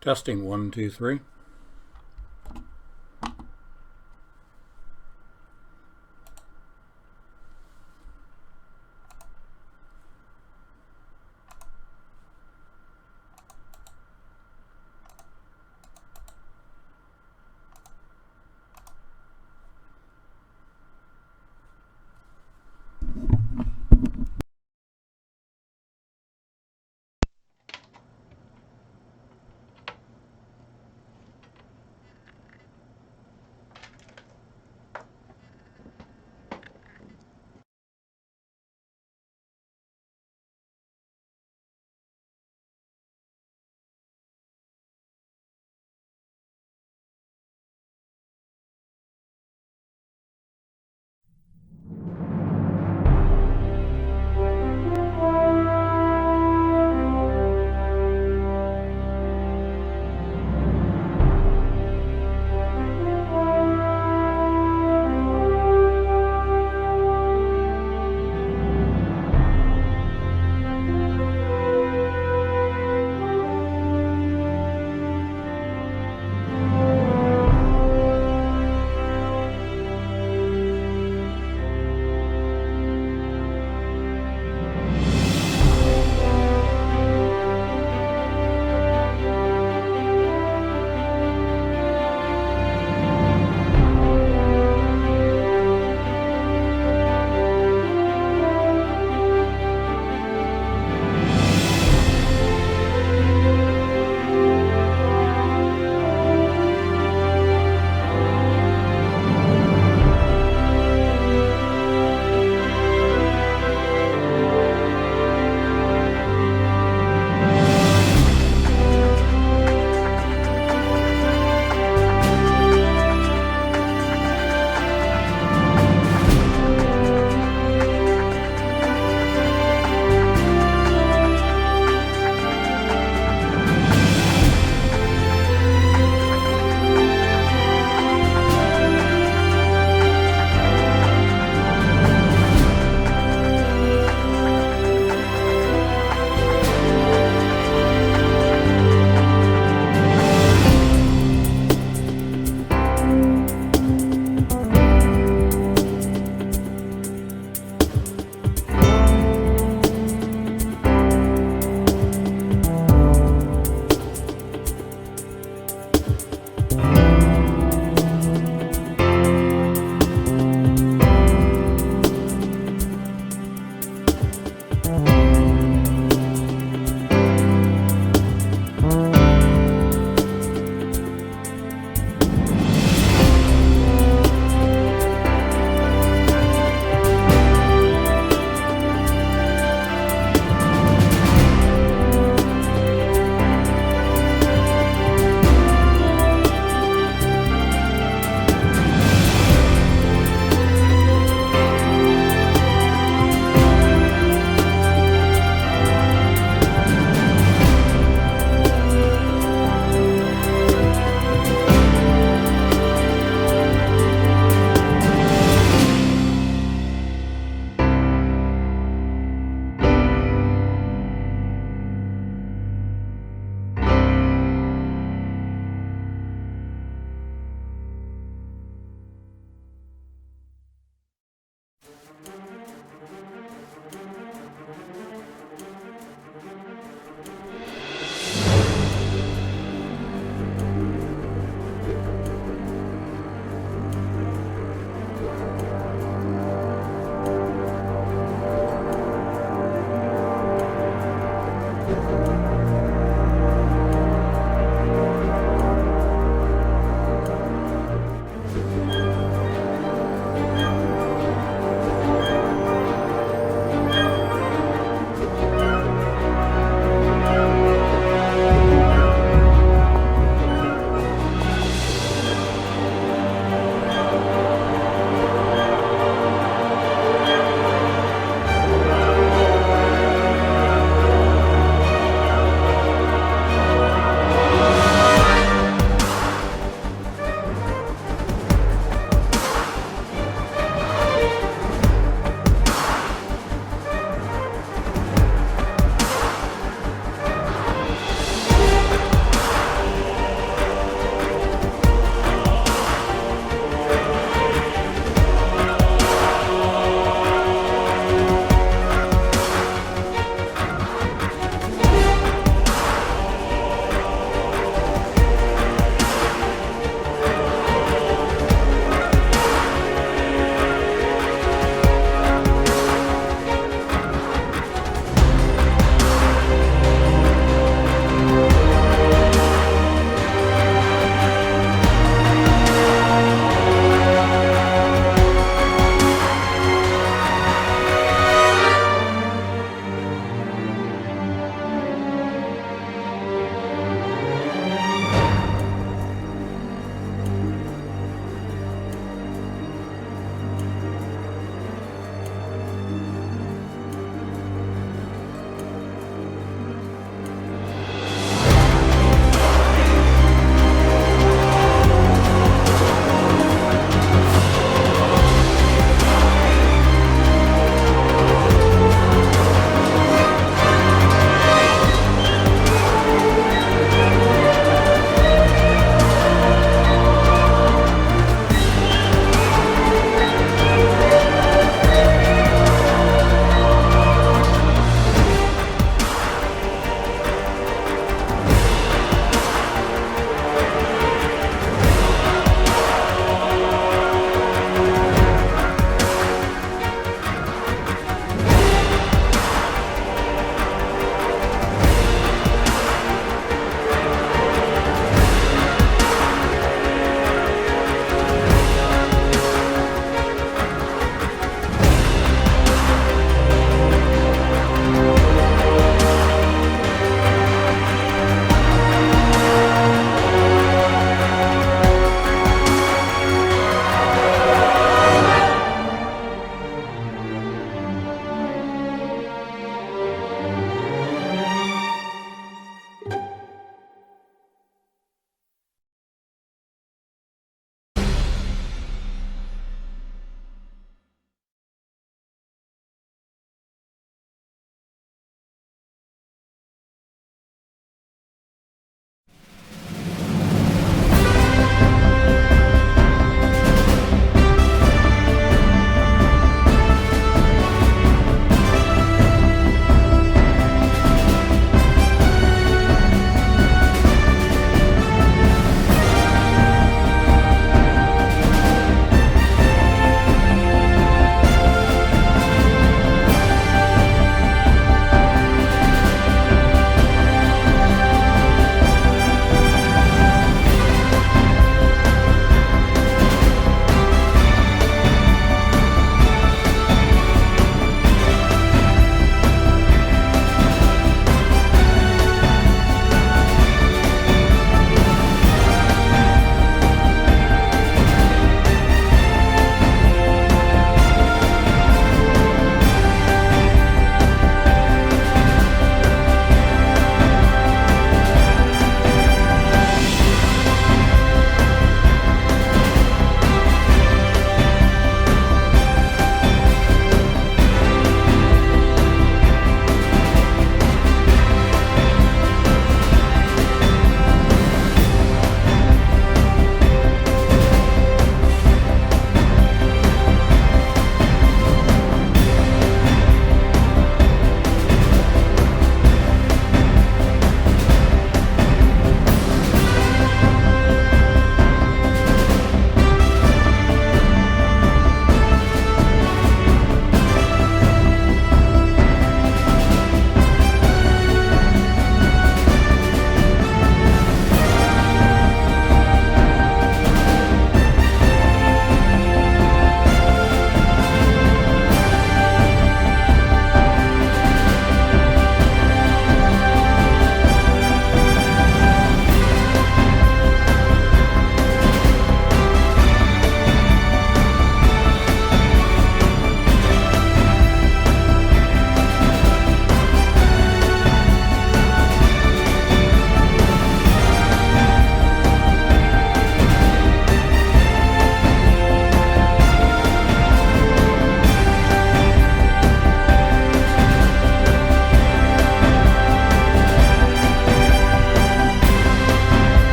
Testing 1, 2, 3.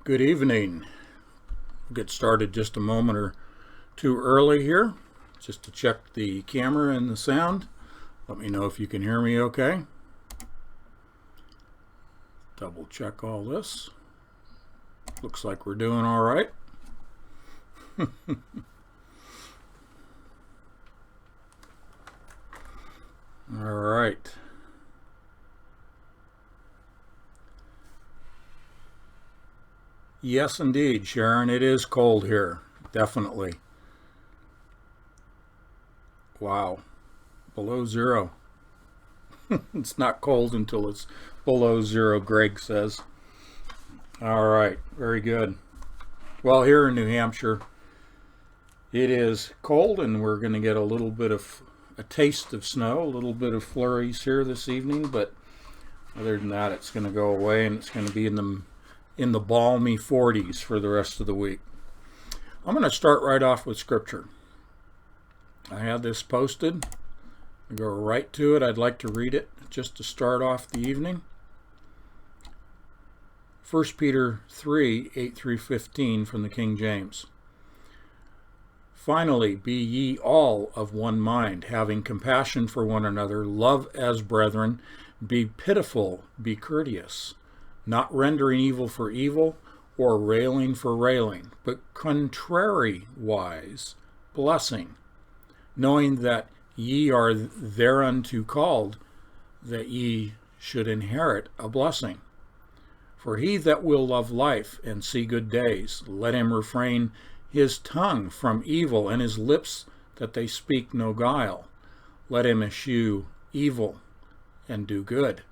Good evening. We'll get started just a moment or two early here, just to check the camera and the sound. Let me know if you can hear me okay. Double check all this. Looks like we're doing all right. All right. Yes, indeed, Sharon. It is cold here. Definitely. Wow. Below zero. It's not cold until it's below zero, Greg says. All right. Very good. Well, here in New Hampshire, it is cold, and we're going to get a little bit of a taste of snow, a little bit of flurries here this evening, but other than that, it's going to go away, and it's going to be in the balmy 40s for the rest of the week. I'm going to start right off with scripture. I had this posted. I'll go right to it. I'd like to read it just to start off the evening. 1 Peter 3, 8 through 15 from the King James. Finally, be ye all of one mind, having compassion for one another, love as brethren, be pitiful, be courteous, not rendering evil for evil, or railing for railing, but contrariwise blessing, knowing that ye are thereunto called, that ye should inherit a blessing. For he that will love life and see good days, let him refrain his tongue from evil, and his lips that they speak no guile. Let him eschew evil and do good.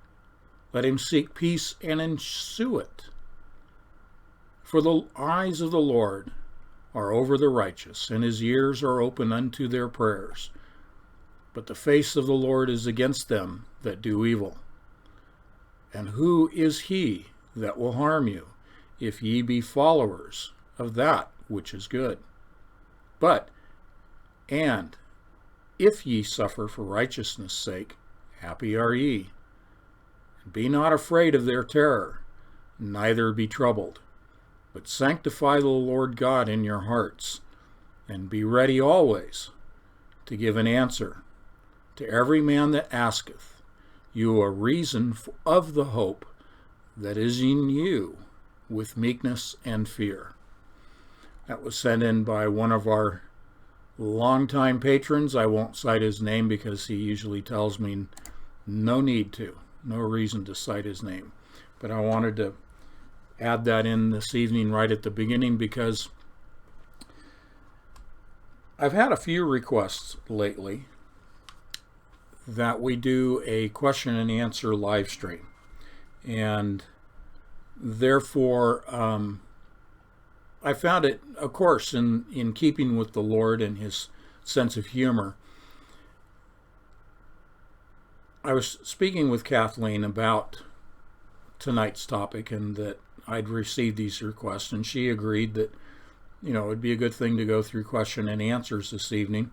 Let him seek peace and ensue it. For the eyes of the Lord are over the righteous, and his ears are open unto their prayers. But the face of the Lord is against them that do evil. And who is he that will harm you, if ye be followers of that which is good? And if ye suffer for righteousness' sake, happy are ye. Be not afraid of their terror, neither be troubled, but sanctify the Lord God in your hearts, and be ready always to give an answer to every man that asketh you a reason of the hope that is in you, with meekness and fear. That was sent in by one of our longtime patrons. I won't cite his name because he usually tells me no need to. No reason to cite his name. But I wanted to add that in this evening right at the beginning because I've had a few requests lately that we do a question and answer live stream. And therefore, I found it, of course, in keeping with the Lord and his sense of humor. I was speaking with Kathleen about tonight's topic and that I'd received these requests, and she agreed that, it'd be a good thing to go through question and answers this evening.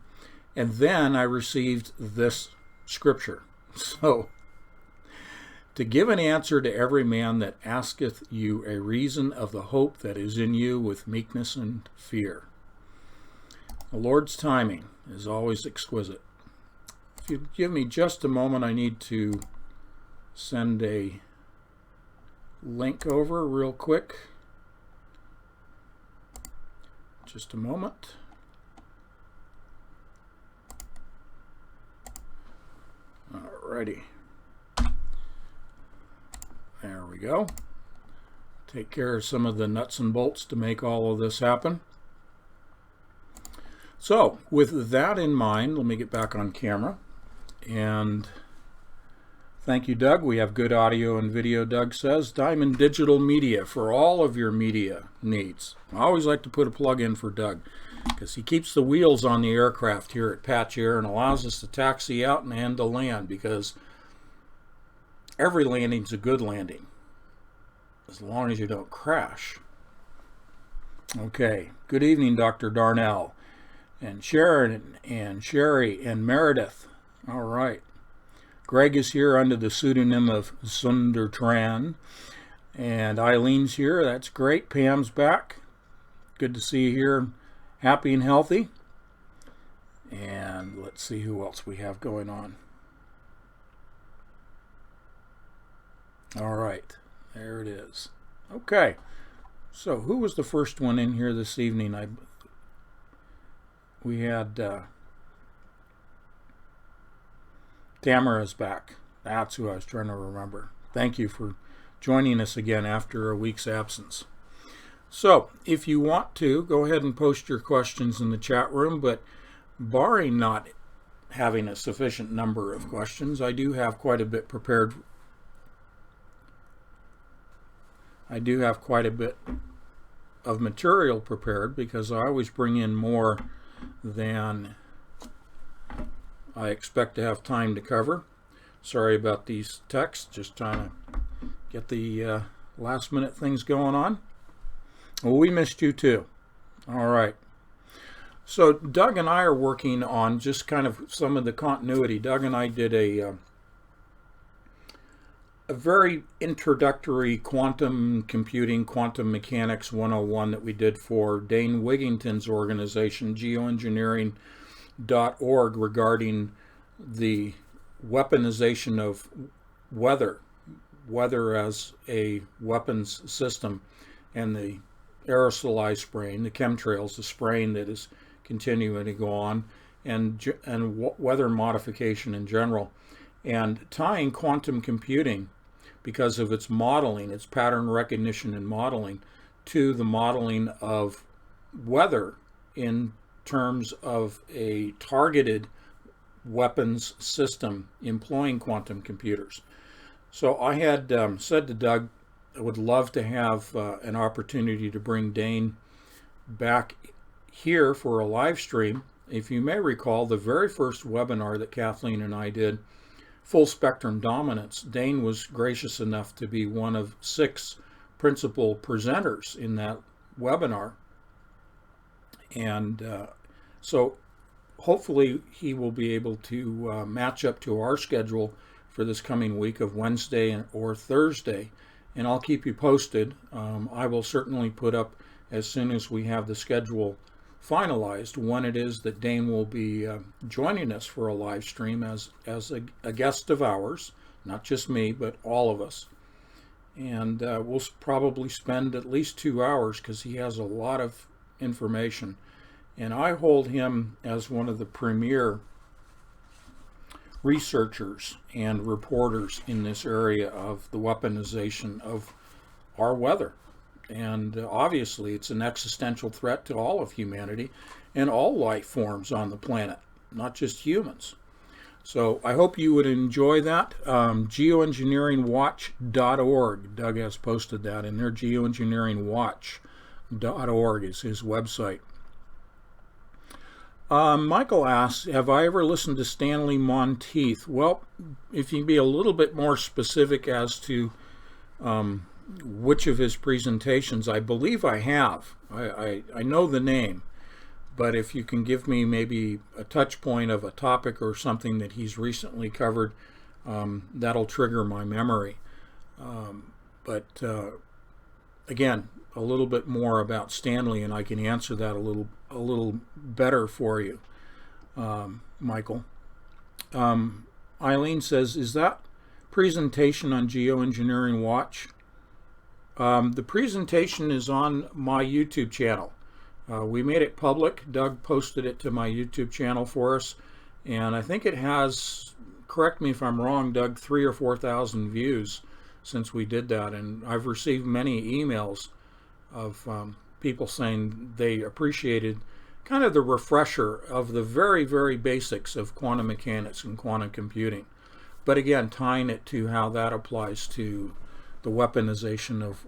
And then I received this scripture. So, to give an answer to every man that asketh you a reason of the hope that is in you with meekness and fear. The Lord's timing is always exquisite. If you give me just a moment, I need to send a link over real quick. Just a moment. Alrighty. There we go. Take care of some of the nuts and bolts to make all of this happen. So, with that in mind, let me get back on camera. And thank you, Doug. We have good audio and video, Doug says. Diamond Digital Media for all of your media needs. I always like to put a plug in for Doug because he keeps the wheels on the aircraft here at Patch Air and allows us to taxi out and to land, because every landing's a good landing as long as you don't crash. Okay. Good evening, Dr. Darnell and Sharon and Sherry and Meredith. All right. Greg is here under the pseudonym of Sundertran, And Eileen's here. That's great. Pam's back. Good to see you here, happy and healthy. And let's see who else we have going on. All right, there it is. Okay, so who was the first one in here this evening? We had Tamara's back. That's who I was trying to remember. Thank you for joining us again after a week's absence. So, if you want to, go ahead and post your questions in the chat room, but barring not having a sufficient number of questions, I do have quite a bit prepared. I do have quite a bit of material prepared because I always bring in more than I expect to have time to cover. Sorry about these texts, just trying to get the last minute things going on. Well, we missed you too. All right. So Doug and I are working on just kind of some of the continuity. Doug and I did a very introductory quantum computing, quantum mechanics 101 that we did for Dane Wigington's organization, geoengineering.org, regarding the weaponization of weather as a weapons system, and the aerosolized spraying, the chemtrails, the spraying that is continuing to go on, and weather modification in general, and tying quantum computing, because of its modeling, its pattern recognition and modeling, to the modeling of weather in terms of a targeted weapons system employing quantum computers. So I had said to Doug, I would love to have an opportunity to bring Dane back here for a live stream. If you may recall, the very first webinar that Kathleen and I did, Full Spectrum Dominance, Dane was gracious enough to be one of 6 principal presenters in that webinar. And so hopefully he will be able to match up to our schedule for this coming week of Wednesday or Thursday. And I'll keep you posted. I will certainly put up, as soon as we have the schedule finalized, when it is that Dane will be joining us for a live stream as a guest of ours, not just me, but all of us. And we'll probably spend at least 2 hours because he has a lot of information. And I hold him as one of the premier researchers and reporters in this area of the weaponization of our weather. And obviously it's an existential threat to all of humanity and all life forms on the planet, not just humans. So I hope you would enjoy that. Geoengineeringwatch.org. Doug has posted that in there. Geoengineeringwatch.org is his website. Michael asks, have I ever listened to Stanley Monteith? Well, if you can be a little bit more specific as to which of his presentations, I believe I have. I know the name, but if you can give me maybe a touch point of a topic or something that he's recently covered, that'll trigger my memory. But again, a little bit more about Stanley, and I can answer that a little better for you, Michael. Eileen says, is that presentation on Geoengineering Watch? The presentation is on my YouTube channel. We made it public. Doug posted it to my YouTube channel for us, and I think it has, correct me if I'm wrong, Doug, 3,000 or 4,000 views since we did that, and I've received many emails of people saying they appreciated kind of the refresher of the very, very basics of quantum mechanics and quantum computing. But again, tying it to how that applies to the weaponization of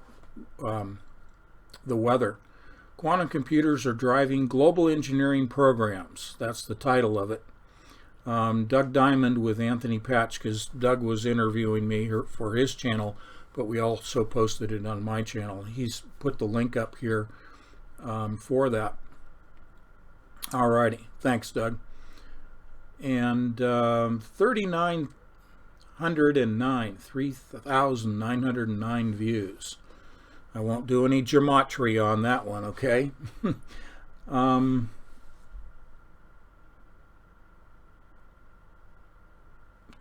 the weather. Quantum computers are driving global engineering programs. That's the title of it. Doug Diamond with Anthony Patch, because Doug was interviewing me for his channel, but we also posted it on my channel. He's put the link up here for that. Alrighty, thanks, Doug. And 3,900 3,909 views. I won't do any gematria on that one, okay?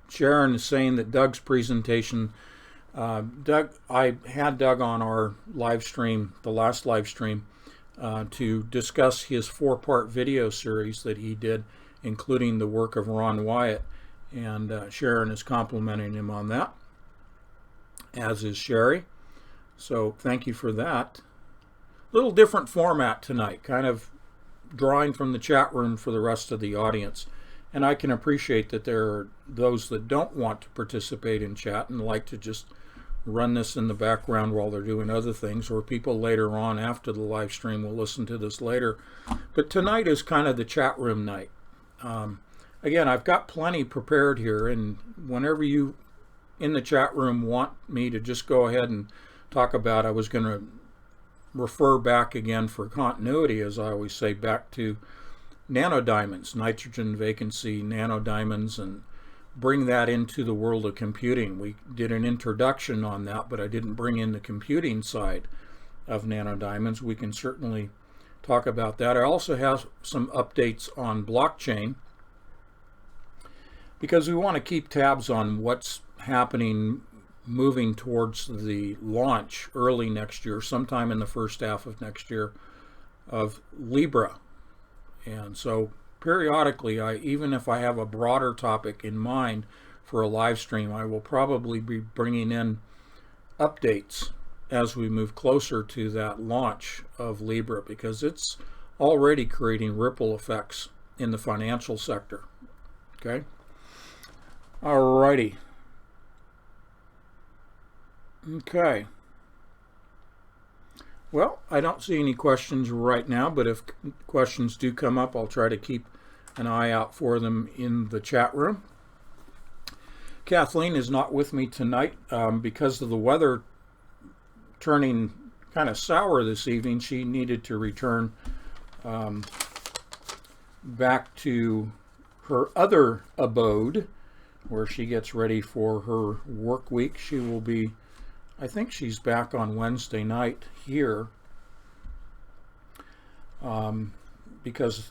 Sharon is saying that Doug's presentation, I had Doug on our live stream, the last live stream, to discuss his 4-part video series that he did, including the work of Ron Wyatt, and Sharon is complimenting him on that, as is Sherry. So thank you for that. Little different format tonight, kind of drawing from the chat room for the rest of the audience. And I can appreciate that there are those that don't want to participate in chat and like to just run this in the background while they're doing other things, or people later on after the live stream will listen to this later. But tonight is kind of the chat room night. Again, I've got plenty prepared here, and whenever you in the chat room want me to just go ahead and talk about, I was going to refer back again for continuity, as I always say, back to nanodiamonds, nitrogen vacancy nanodiamonds, and bring that into the world of computing. We did an introduction on that, but I didn't bring in the computing side of nanodiamonds. We can certainly talk about that. I also have some updates on blockchain, because we want to keep tabs on what's happening moving towards the launch early next year, sometime in the first half of next year, of Libra. And so periodically, even if I have a broader topic in mind for a live stream, I will probably be bringing in updates as we move closer to that launch of Libra, because it's already creating ripple effects in the financial sector. Okay? Alrighty. Okay. Well, I don't see any questions right now, but if questions do come up, I'll try to keep an eye out for them in the chat room. Kathleen is not with me tonight because of the weather turning kind of sour this evening. She needed to return back to her other abode, where she gets ready for her work week. She will be, I think she's back on Wednesday night here, because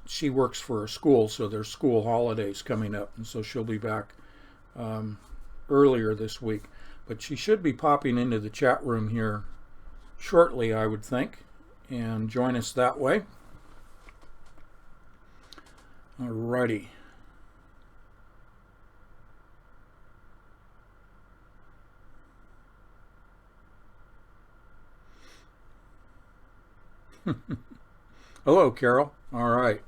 she works for a school, so there's school holidays coming up, and so she'll be back earlier this week. But she should be popping into the chat room here shortly, I would think, and join us that way. Alrighty. Hello, Carol. All right.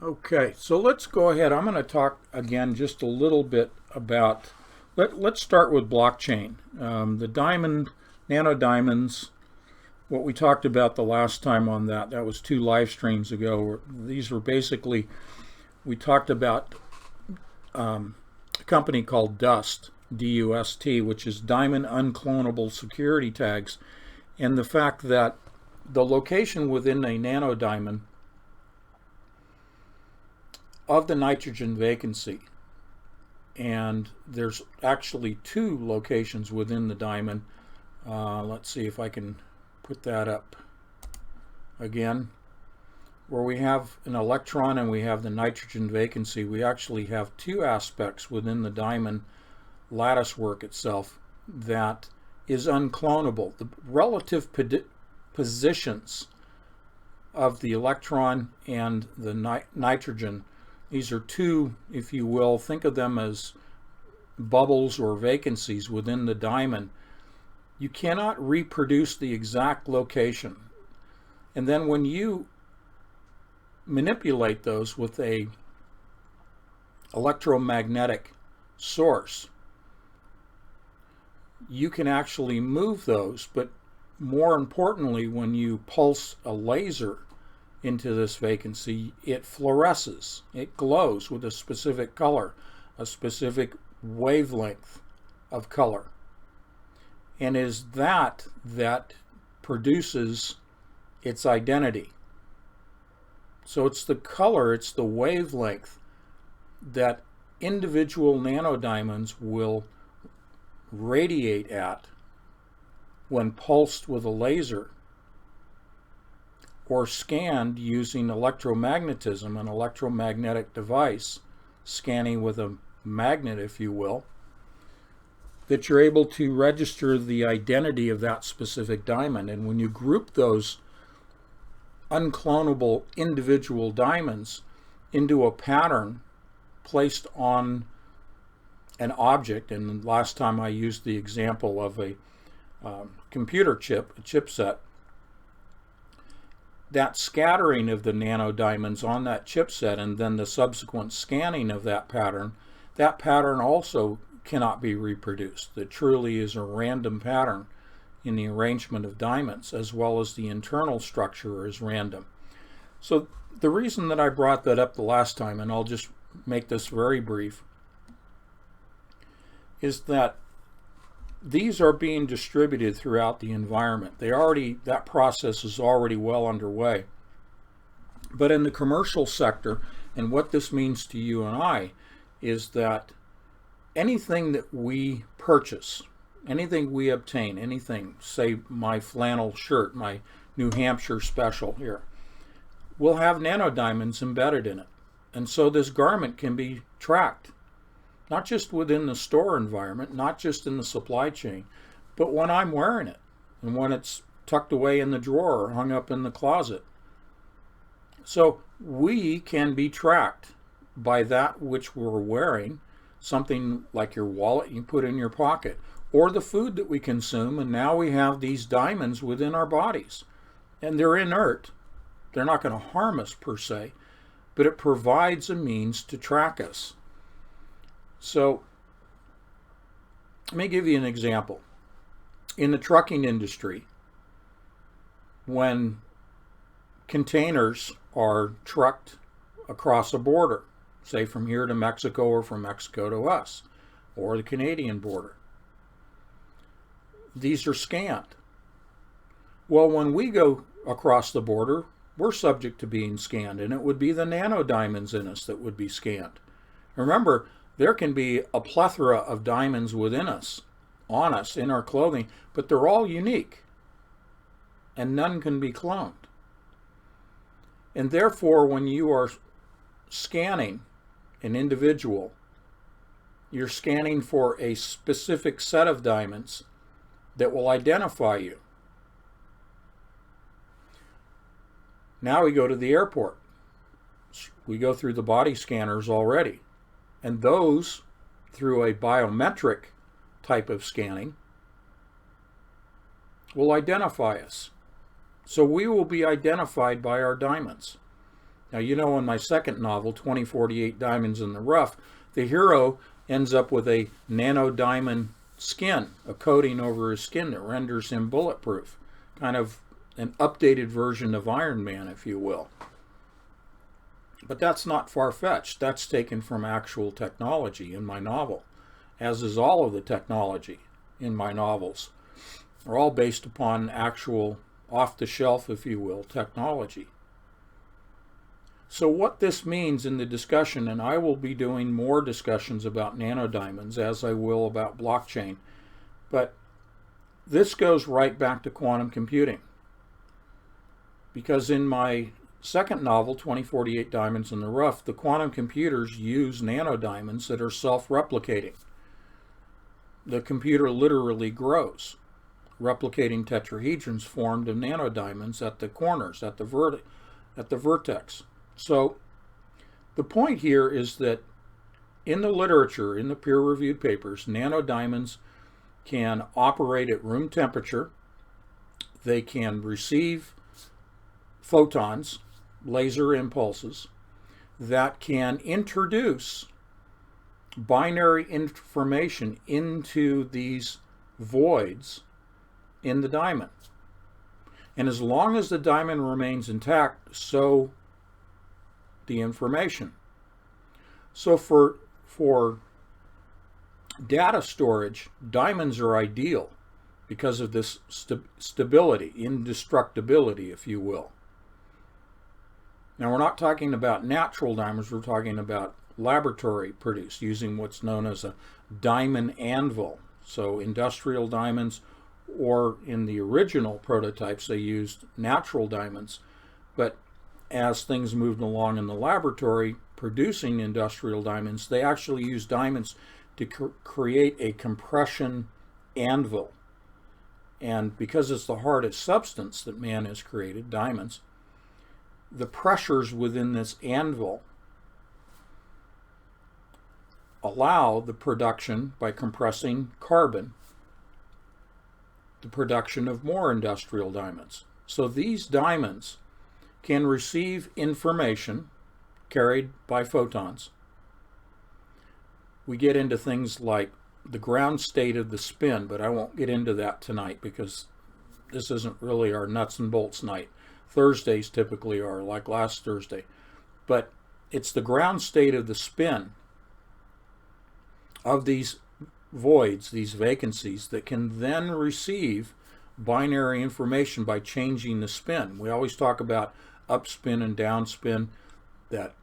Okay, so let's go ahead. I'm going to talk again just a little bit about, let's start with blockchain. The nanodiamonds, what we talked about the last time on that was 2 live streams ago. These were basically, we talked about a company called Dust, D-U-S-T, which is Diamond Unclonable Security Tags, and the fact that the location within a nanodiamond of the nitrogen vacancy, and there's actually 2 locations within the diamond. Let's see if I can put that up again, where we have an electron and we have the nitrogen vacancy. We actually have 2 aspects within the diamond lattice work itself that is unclonable. The relative positions of the electron and the nitrogen, these are 2, if you will, think of them as bubbles or vacancies within the diamond. You cannot reproduce the exact location. And then when you manipulate those with a electromagnetic source, you can actually move those, but more importantly, when you pulse a laser into this vacancy, it fluoresces, it glows with a specific color, a specific wavelength of color. And is that produces its identity. So it's the color, it's the wavelength that individual nanodiamonds will radiate at when pulsed with a laser or scanned using electromagnetism, an electromagnetic device, scanning with a magnet, if you will, that you're able to register the identity of that specific diamond. And when you group those unclonable individual diamonds into a pattern placed on an object, and last time I used the example of a computer chip, a chipset, that scattering of the nanodiamonds on that chipset and then the subsequent scanning of that pattern also cannot be reproduced. It truly is a random pattern in the arrangement of diamonds, as well as the internal structure is random. So the reason that I brought that up the last time, and I'll just make this very brief, is that these are being distributed throughout the environment. That process is already well underway. But in the commercial sector, and what this means to you and I, is that anything that we purchase, anything we obtain, anything, say my flannel shirt, my New Hampshire special here, will have nanodiamonds embedded in it. And so this garment can be tracked, not just within the store environment, not just in the supply chain, but when I'm wearing it and when it's tucked away in the drawer or hung up in the closet. So we can be tracked by that which we're wearing, something like your wallet you put in your pocket, or the food that we consume, and now we have these diamonds within our bodies. And they're inert. They're not going to harm us per se, but it provides a means to track us. So let me give you an example. In the trucking industry, when containers are trucked across a border, say from here to Mexico or from Mexico to us, or the Canadian border, these are scanned. Well, when we go across the border, we're subject to being scanned, and it would be the nanodiamonds in us that would be scanned. Remember, there can be a plethora of diamonds within us, on us, in our clothing, but they're all unique, and none can be cloned. And therefore, when you are scanning an individual, you're scanning for a specific set of diamonds that will identify you. Now we go to the airport. We go through the body scanners already. And those, through a biometric type of scanning, will identify us. So we will be identified by our diamonds. Now, you know, in my second novel, 2048 Diamonds in the Rough, the hero ends up with a nanodiamond skin, a coating over his skin that renders him bulletproof. Kind of an updated version of Iron Man, if you will. But that's not far-fetched. That's taken from actual technology in my novel, as is all of the technology in my novels. They're all based upon actual off-the-shelf, if you will, technology. So what this means in the discussion, and I will be doing more discussions about nanodiamonds as I will about blockchain, but this goes right back to quantum computing. Because in my second novel, 2048 Diamonds in the Rough, the quantum computers use nanodiamonds that are self-replicating. The computer literally grows, replicating tetrahedrons formed of nanodiamonds at the corners, at the vertex. So the point here is that in the literature, in the peer-reviewed papers, nanodiamonds can operate at room temperature. They can receive photons, laser impulses, that can introduce binary information into these voids in the diamond. And as long as the diamond remains intact, so the information. So for data storage, diamonds are ideal because of this stability, indestructibility, if you will. Now, we're not talking about natural diamonds, we're talking about laboratory produced using what's known as a diamond anvil. So industrial diamonds, or in the original prototypes they used natural diamonds, but as things moved along in the laboratory producing industrial diamonds, they actually used diamonds to create a compression anvil. And because it's the hardest substance that man has created, diamonds, the pressures within this anvil allow the production, by compressing carbon, the production of more industrial diamonds. So these diamonds can receive information carried by photons. We get into things like the ground state of the spin, but I won't get into that tonight because this isn't really our nuts and bolts night. Thursdays typically are, like last Thursday. But it's the ground state of the spin of these voids, these vacancies, that can then receive binary information by changing the spin. We always talk about upspin and downspin. That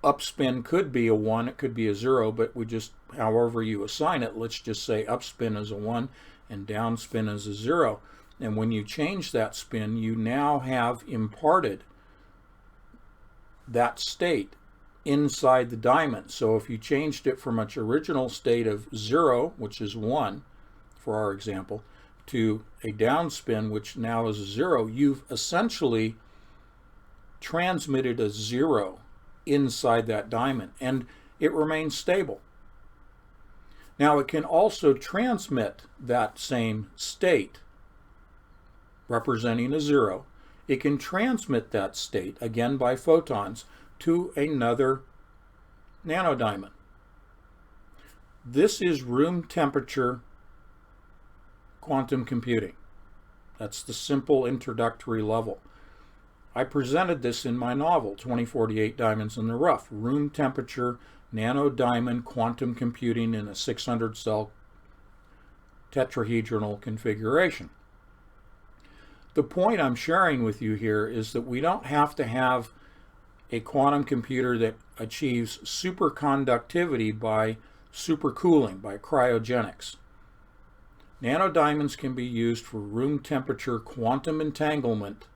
upspin could be a 1, it could be a 0, but we just, however you assign it, let's just say upspin is a 1 and downspin is a 0. And when you change that spin, you now have imparted that state inside the diamond. So if you changed it from its original state of 0, which is 1, for our example, to a downspin, which now is a 0, you've essentially transmitted a 0 inside that diamond, and it remains stable. Now it can also transmit that same state, representing a 0. It can transmit that state, again by photons, to another nanodiamond. This is room temperature quantum computing. That's the simple introductory level. I presented this in my novel, 2048 Diamonds in the Rough. Room temperature nanodiamond quantum computing in a 600 cell tetrahedral configuration. The point I'm sharing with you here is that we don't have to have a quantum computer that achieves superconductivity by supercooling, by cryogenics. Nanodiamonds can be used for room temperature quantum entanglement,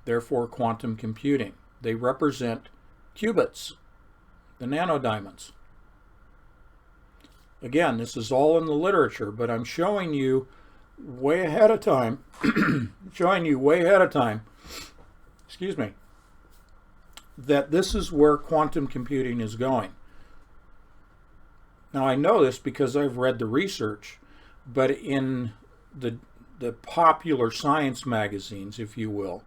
therefore quantum computing. They represent qubits, the nanodiamonds. Again, this is all in the literature, but I'm showing you way ahead of time, excuse me, that this is where quantum computing is going. Now I know this because I've read the research, but in the popular science magazines, if you will,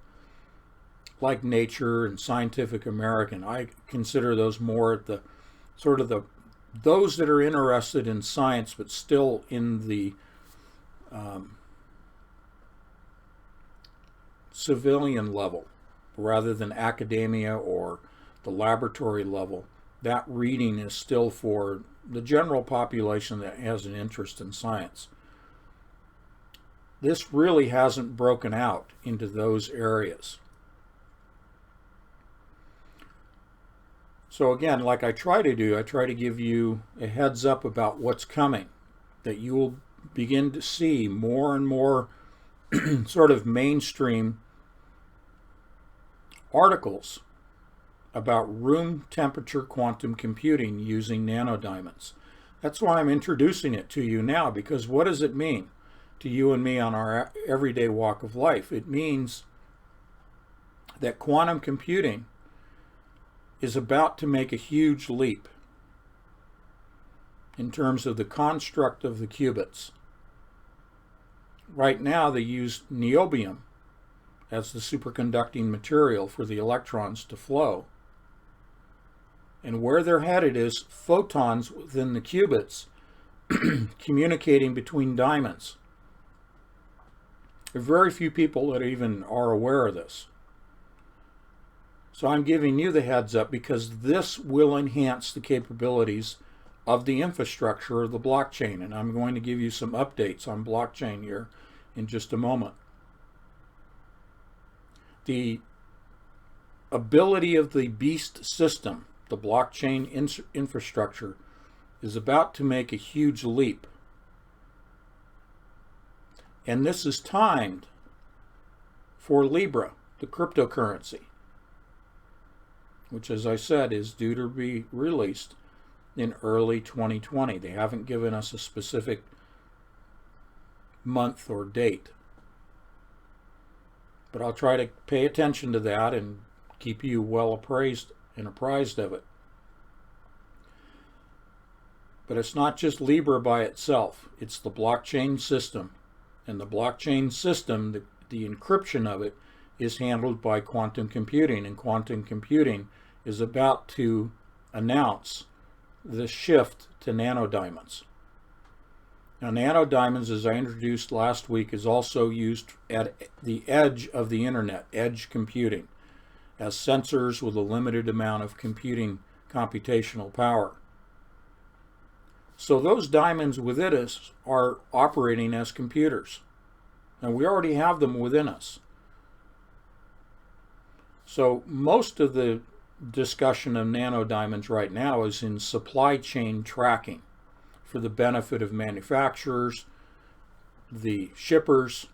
like Nature and Scientific American, I consider those more at the sort of those that are interested in science but still in the civilian level rather than academia or the laboratory level. That reading is still for the general population that has an interest in science. This really hasn't broken out into those areas. So again, like I try to do, I try to give you a heads up about what's coming, that you will begin to see more and more sort of mainstream articles about room temperature quantum computing using nanodiamonds. That's why I'm introducing it to you now, because what does it mean to you and me on our everyday walk of life? It means that quantum computing is about to make a huge leap in terms of the construct of the qubits. Right now they use niobium as the superconducting material for the electrons to flow. And where they're headed is photons within the qubits communicating between diamonds. There are very few people that even are aware of this. So I'm giving you the heads up because this will enhance the capabilities of the infrastructure of the blockchain. And I'm going to give you some updates on blockchain here in just a moment. The ability of the beast system, the blockchain infrastructure, is about to make a huge leap. And this is timed for Libra, the cryptocurrency, which, as I said, is due to be released in early 2020. They haven't given us a specific month or date. But I'll try to pay attention to that and keep you well apprised of it. But it's not just Libra by itself. It's the blockchain system. And the blockchain system, the encryption of it, is handled by quantum computing. And quantum computing is about to announce the shift to nanodiamonds. Now, nanodiamonds, as I introduced last week, is also used at the edge of the internet, edge computing, as sensors with a limited amount of computing computational power. So those diamonds within us are operating as computers. And we already have them within us. So most of the discussion of nanodiamonds right now is in supply chain tracking for the benefit of manufacturers, the shippers,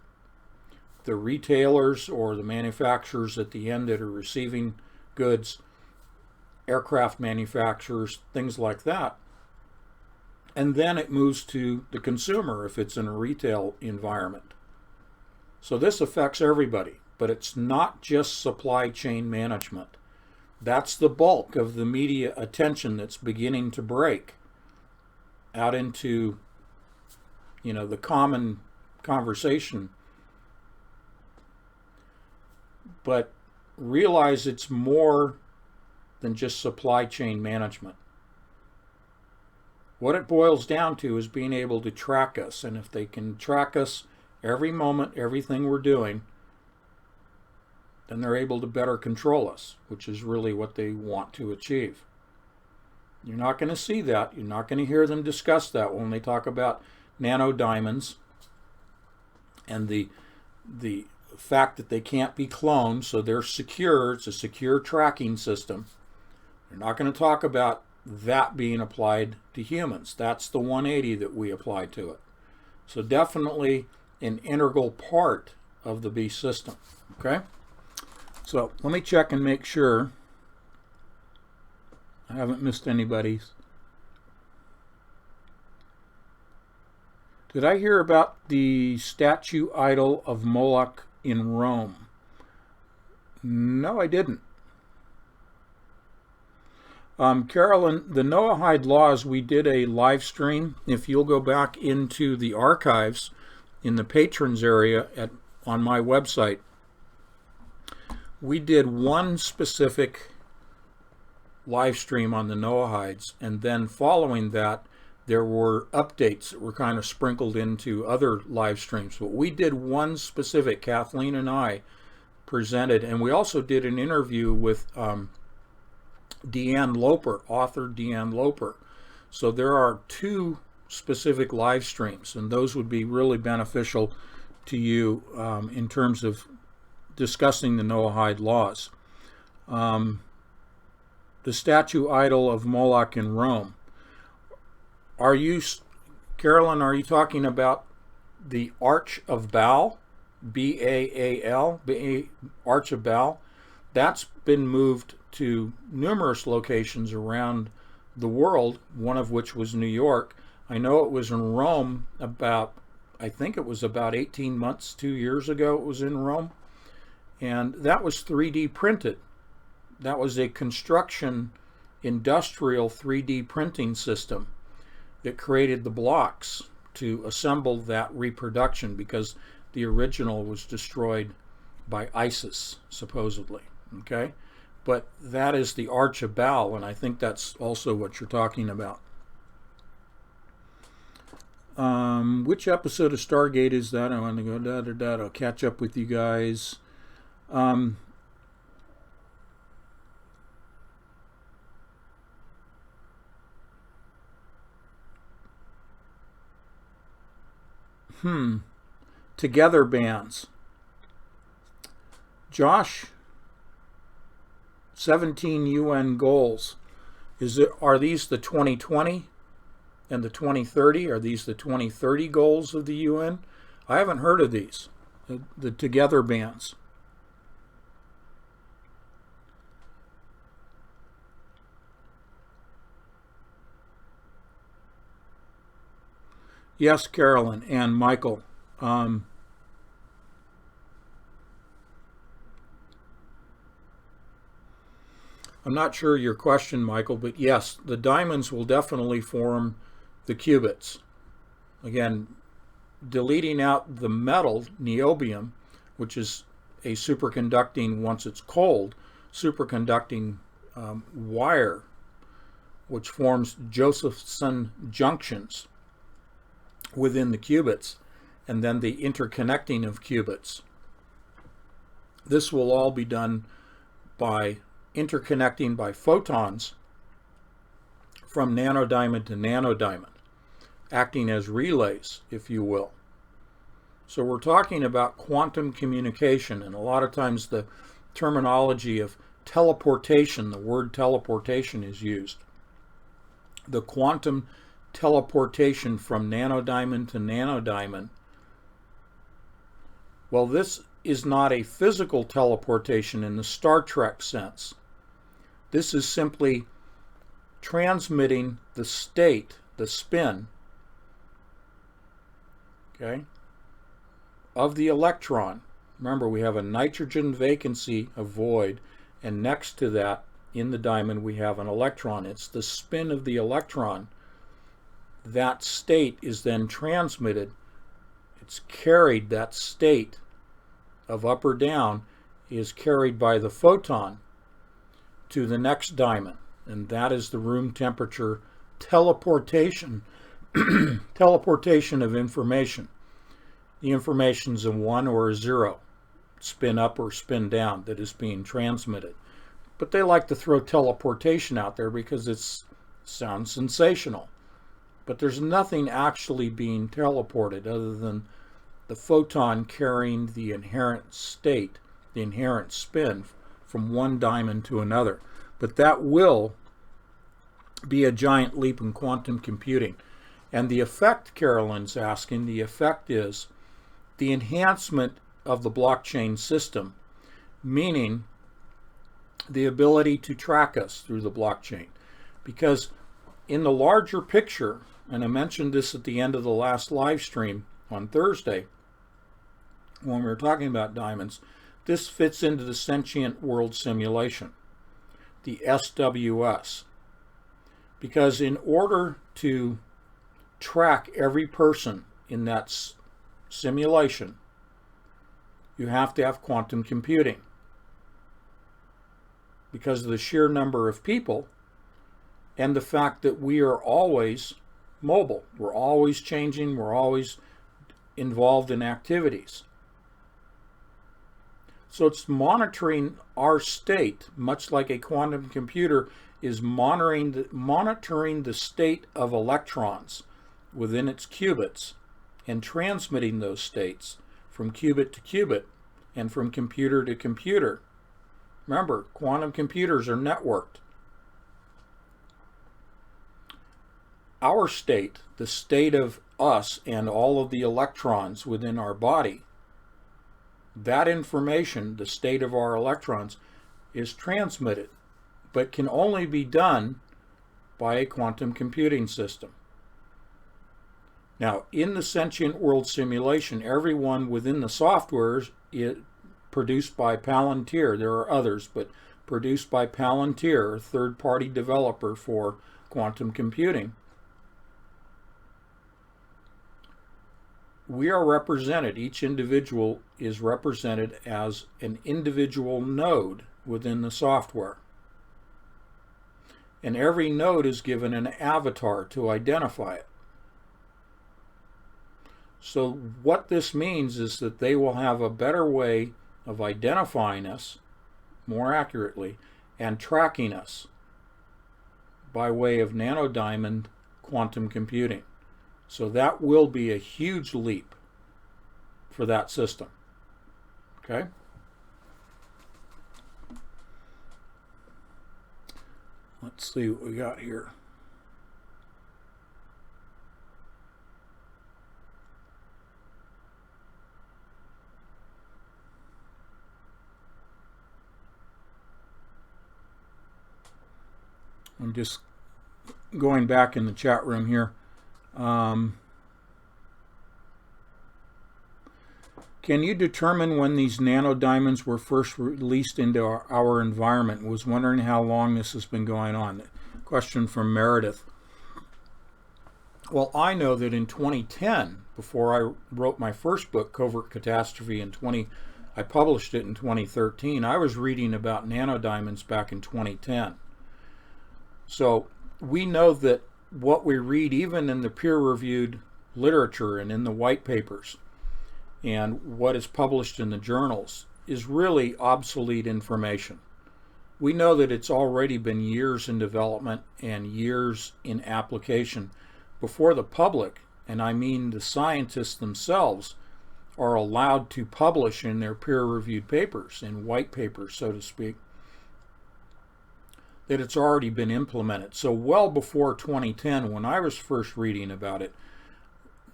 the retailers or the manufacturers at the end that are receiving goods, aircraft manufacturers, things like that. And then it moves to the consumer if it's in a retail environment. So this affects everybody, but it's not just supply chain management. That's the bulk of the media attention that's beginning to break out into, the common conversation. But realize it's more than just supply chain management. What it boils down to is being able to track us. And if they can track us every moment, everything we're doing, then they're able to better control us, which is really what they want to achieve. You're not going to see that. You're not going to hear them discuss that when they talk about nanodiamonds and the fact that they can't be cloned, so they're secure. It's a secure tracking system. They're not going to talk about that being applied to humans. That's the 180 that we apply to it. So definitely an integral part of the beast system. Okay? So let me check and make sure I haven't missed anybody's. Did I hear about the statue idol of Moloch in Rome? No, I didn't. Carolyn, the Noahide laws, we did a live stream. If you'll go back into the archives in the patrons area on my website, we did one specific live stream on the Noahides, and then following that, there were updates that were kind of sprinkled into other live streams. But we did one specific, Kathleen and I presented, and we also did an interview with Deanne Loper, author Deanne Loper. So there are two specific live streams, and those would be really beneficial to you in terms of discussing the Noahide laws. The statue idol of Moloch in Rome. Carolyn, are you talking about the Arch of Baal? B-A-A-L, Arch of Baal? That's been moved to numerous locations around the world, one of which was New York. I know it was in Rome I think it was about 18 months, 2 years ago it was in Rome. And that was 3D printed. That was a construction industrial 3D printing system that created the blocks to assemble that reproduction, because the original was destroyed by ISIS, supposedly. Okay? But that is the Arch of Baal, and I think that's also what you're talking about. Which episode of Stargate is that? I want to go I'll catch up with you guys. Together bands. Josh, 17 UN goals. Are these the 2020 and the 2030? Are these the 2030 goals of the UN? I haven't heard of these, the together bands. Yes, Carolyn and Michael. I'm not sure your question, Michael, but yes, the diamonds will definitely form the qubits. Again, deleting out the metal, niobium, which is a superconducting, once it's cold, superconducting wire, which forms Josephson junctions within the qubits, and then the interconnecting of qubits. This will all be done by interconnecting by photons from nanodiamond to nanodiamond, acting as relays, if you will. So we're talking about quantum communication, and a lot of times the terminology of teleportation, the word teleportation is used. The quantum teleportation from nanodiamond to nanodiamond. Well, this is not a physical teleportation in the Star Trek sense. This is simply transmitting the state, the spin, okay, of the electron. Remember, we have a nitrogen vacancy, a void, and next to that, in the diamond, we have an electron. It's the spin of the electron. That state is then transmitted. It's carried, that state of up or down is carried by the photon to the next diamond, and that is the room temperature teleportation teleportation of information. The information's a 1 or a 0, spin up or spin down, that is being transmitted. But they like to throw teleportation out there because it sounds sensational. But there's nothing actually being teleported other than the photon carrying the inherent state, the inherent spin from one diamond to another. But that will be a giant leap in quantum computing. And the effect, Carolyn's asking, the effect is the enhancement of the blockchain system, meaning the ability to track us through the blockchain. Because in the larger picture, and I mentioned this at the end of the last live stream on Thursday, when we were talking about diamonds, this fits into the sentient world simulation, the SWS. Because in order to track every person in that simulation, you have to have quantum computing. Because of the sheer number of people and the fact that we are always mobile. We're always changing. We're always involved in activities. So it's monitoring our state, much like a quantum computer is monitoring the state of electrons within its qubits and transmitting those states from qubit to qubit and from computer to computer. Remember, quantum computers are networked. Our state, the state of us and all of the electrons within our body, that information, the state of our electrons, is transmitted, but can only be done by a quantum computing system. Now, in the sentient world simulation, everyone within the software is produced by Palantir. There are others, but produced by Palantir, a third-party developer for quantum computing. We are represented, each individual is represented as an individual node within the software. And every node is given an avatar to identify it. So what this means is that they will have a better way of identifying us more accurately and tracking us by way of nanodiamond quantum computing. So that will be a huge leap for that system. Okay? Let's see what we got here. I'm just going back in the chat room here. Can you determine when these nanodiamonds were first released into our environment? Was wondering how long this has been going on. Question from Meredith. Well, I know that in 2010, before I wrote my first book, Covert Catastrophe, I published it in 2013. I was reading about nanodiamonds back in 2010. So we know that what we read, even in the peer-reviewed literature and in the white papers, and what is published in the journals, is really obsolete information. We know that it's already been years in development and years in application before the public, and I mean the scientists themselves, are allowed to publish in their peer-reviewed papers, in white papers, so to speak, that it's already been implemented. So well before 2010, when I was first reading about it,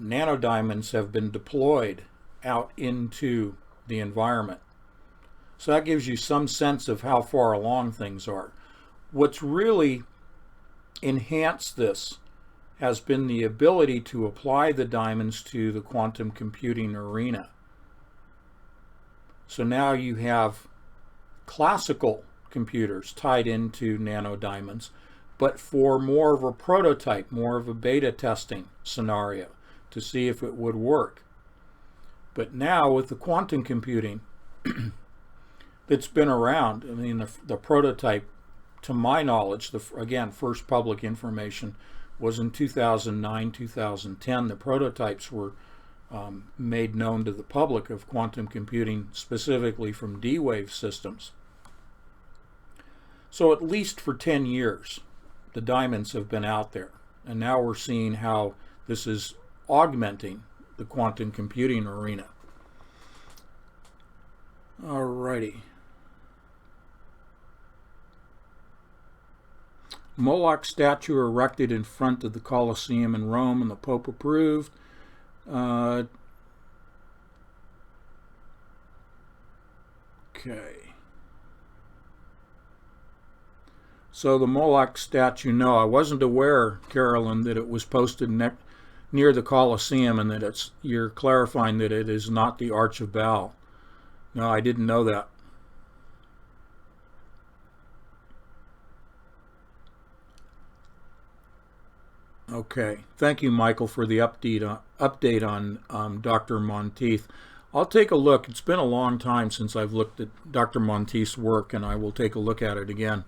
nanodiamonds have been deployed out into the environment. So that gives you some sense of how far along things are. What's really enhanced this has been the ability to apply the diamonds to the quantum computing arena. So now you have classical computers tied into nanodiamonds, but for more of a prototype, more of a beta testing scenario to see if it would work. But now with the quantum computing that's been around, I mean, the prototype, to my knowledge, again, first public information was in 2009, 2010. The prototypes were made known to the public of quantum computing, specifically from D-Wave systems. So at least for 10 years, the diamonds have been out there. And now we're seeing how this is augmenting the quantum computing arena. Alrighty. Moloch statue erected in front of the Colosseum in Rome, and the Pope approved. Okay. So the Moloch statue, no, I wasn't aware, Carolyn, that it was posted near the Colosseum, and that you're clarifying that it is not the Arch of Baal. No, I didn't know that. Okay, thank you, Michael, for the update on Dr. Monteith. I'll take a look. It's been a long time since I've looked at Dr. Monteith's work, and I will take a look at it again.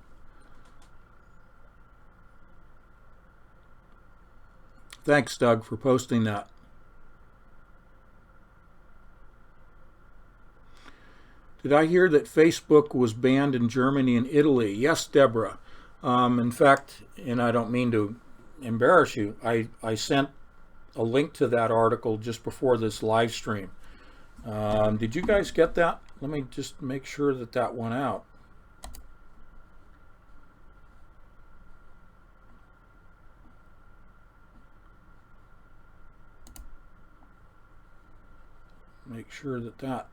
Thanks, Doug, for posting that. Did I hear that Facebook was banned in Germany and Italy? Yes, Deborah. In fact, and I don't mean to embarrass you, I sent a link to that article just before this live stream. Did you guys get that? Let me just make sure that that went out. Make sure that that.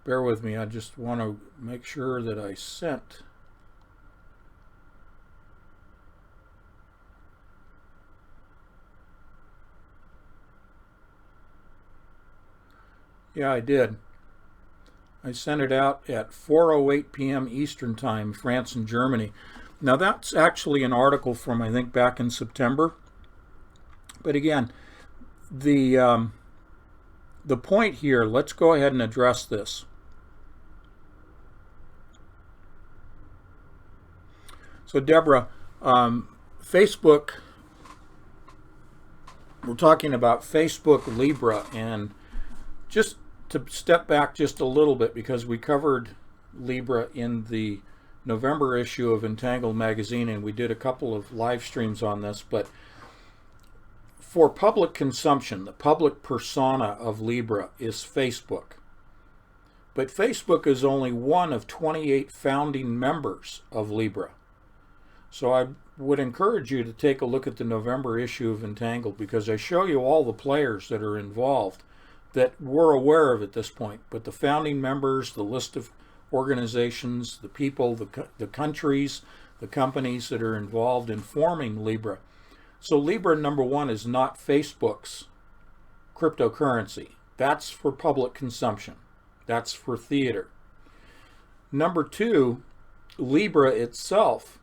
Bear with me, I just want to make sure that I sent. Yeah, I did. I sent it out at 4:08 p.m. Eastern Time, France and Germany. Now that's actually an article from, I think, back in September. But again, the point here, let's go ahead and address this. So Deborah, Facebook, we're talking about Facebook Libra, and just to step back just a little bit, because we covered Libra in the November issue of Entangled magazine, and we did a couple of live streams on this, but For public consumption, the public persona of Libra is Facebook. But Facebook is only one of 28 founding members of Libra. So I would encourage you to take a look at the November issue of Entangled, because I show you all the players that are involved that we're aware of at this point. But the founding members, the list of organizations, the people, the countries, the companies that are involved in forming Libra. So Libra number one is not Facebook's cryptocurrency. That's for public consumption. That's for theater. Number two, Libra itself,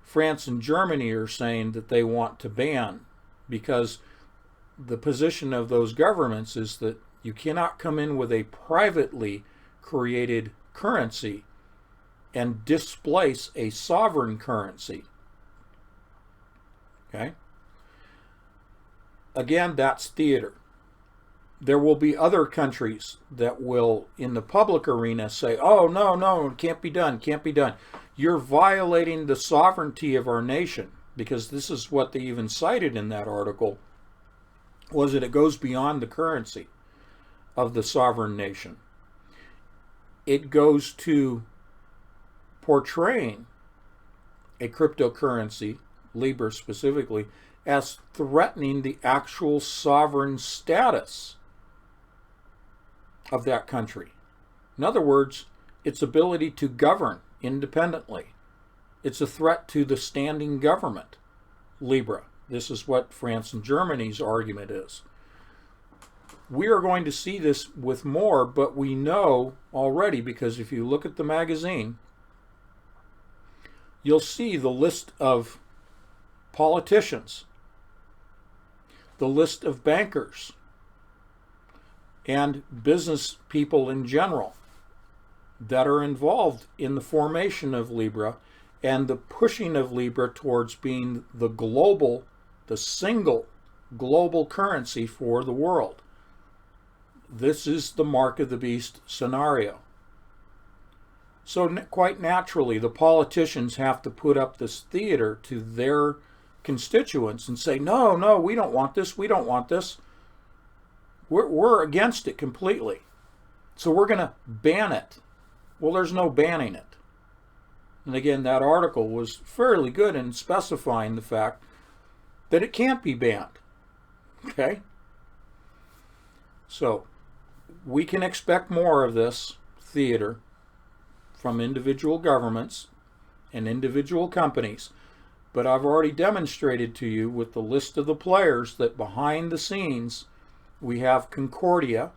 France and Germany are saying that they want to ban, because the position of those governments is that you cannot come in with a privately created currency and displace a sovereign currency. Okay? Again, that's theater. There will be other countries that will, in the public arena, say, oh, no, it can't be done, can't be done. You're violating the sovereignty of our nation, because this is what they even cited in that article, was that it goes beyond the currency of the sovereign nation. It goes to portraying a cryptocurrency, Libra specifically, as threatening the actual sovereign status of that country. In other words, its ability to govern independently. It's a threat to the standing government, Libra. This is what France and Germany's argument is. We are going to see this with more, but we know already, because if you look at the magazine, you'll see the list of politicians, the list of bankers, and business people in general that are involved in the formation of Libra and the pushing of Libra towards being the single global currency for the world. This is the mark of the beast scenario. So quite naturally, the politicians have to put up this theater to their constituents and say, no, we don't want this, we don't want this. We're against it completely. So we're going to ban it. Well, there's no banning it. And again, that article was fairly good in specifying the fact that it can't be banned. Okay? So we can expect more of this theater from individual governments and individual companies. But I've already demonstrated to you with the list of the players that behind the scenes we have Concordia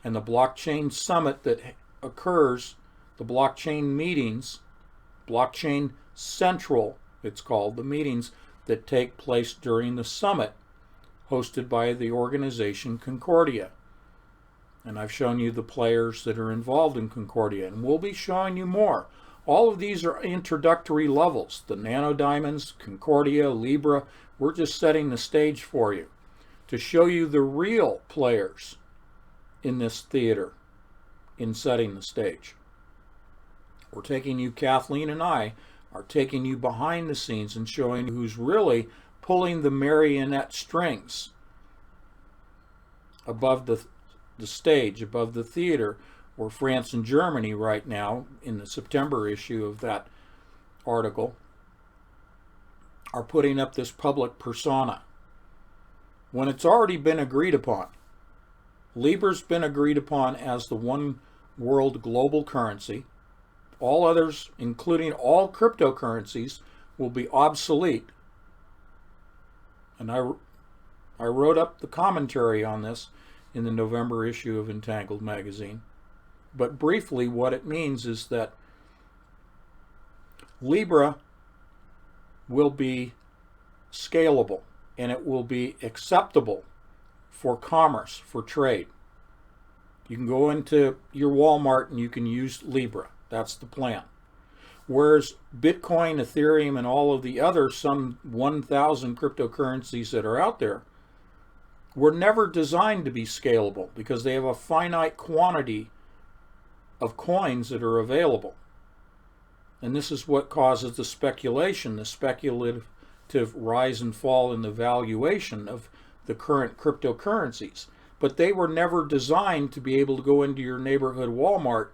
and the blockchain summit that occurs, the blockchain meetings, blockchain central, it's called, the meetings that take place during the summit hosted by the organization Concordia. And I've shown you the players that are involved in Concordia, and we'll be showing you more. All of these are introductory levels. The Nano Diamonds, Concordia, Libra, we're just setting the stage for you to show you the real players in this theater in setting the stage. We're taking you, Kathleen and I, are taking you behind the scenes and showing you who's really pulling the marionette strings above the stage, above the theater, where France and Germany right now, in the September issue of that article, are putting up this public persona. When it's already been agreed upon. Libra's been agreed upon as the one world global currency. All others, including all cryptocurrencies, will be obsolete. And I wrote up the commentary on this in the November issue of Entangled magazine. But briefly, what it means is that Libra will be scalable and it will be acceptable for commerce, for trade. You can go into your Walmart and you can use Libra. That's the plan. Whereas Bitcoin, Ethereum, and all of the other some 1,000 cryptocurrencies that are out there were never designed to be scalable because they have a finite quantity of coins that are available. And this is what causes the speculation, the speculative to rise and fall in the valuation of the current cryptocurrencies. But they were never designed to be able to go into your neighborhood Walmart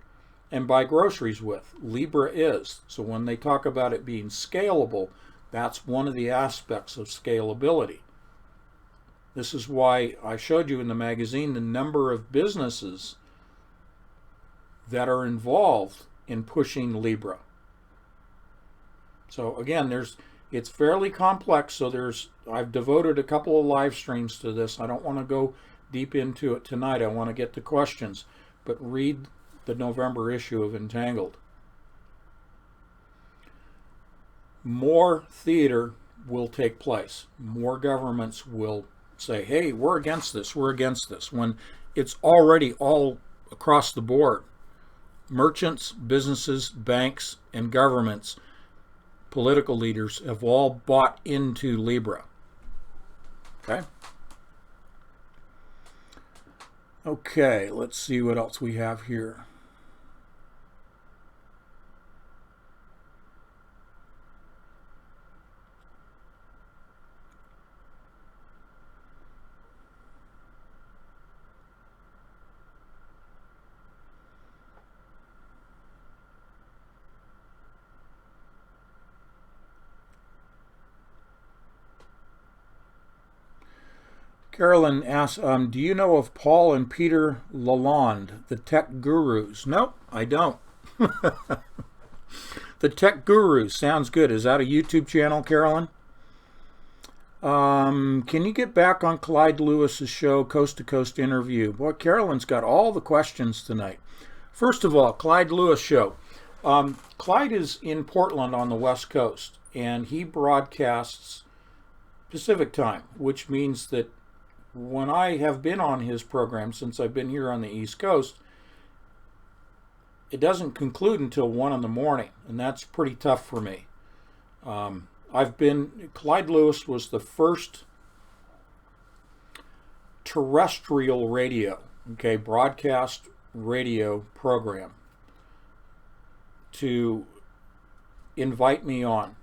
and buy groceries with. Libra is. So when they talk about it being scalable, that's one of the aspects of scalability. This is why I showed you in the magazine the number of businesses that are involved in pushing Libra. So again, it's fairly complex. So I've devoted a couple of live streams to this. I don't want to go deep into it tonight. I want to get to questions, but read the November issue of Entangled. More theater will take place. More governments will say, hey, we're against this, when it's already all across the board. Merchants, businesses, banks, and governments, political leaders have all bought into Libra. Okay, let's see what else we have here. Carolyn asks, do you know of Paul and Peter Lalonde, the tech gurus? Nope, I don't. The tech gurus sounds good. Is that a YouTube channel, Carolyn? Can you get back on Clyde Lewis's show, Coast to Coast interview? Boy, Carolyn's got all the questions tonight. First of all, Clyde Lewis show. Clyde is in Portland on the West Coast, and he broadcasts Pacific time, which means that when I have been on his program since I've been here on the East Coast, it doesn't conclude until 1 in the morning, and that's pretty tough for me. Clyde Lewis was the first terrestrial radio, broadcast radio program to invite me on.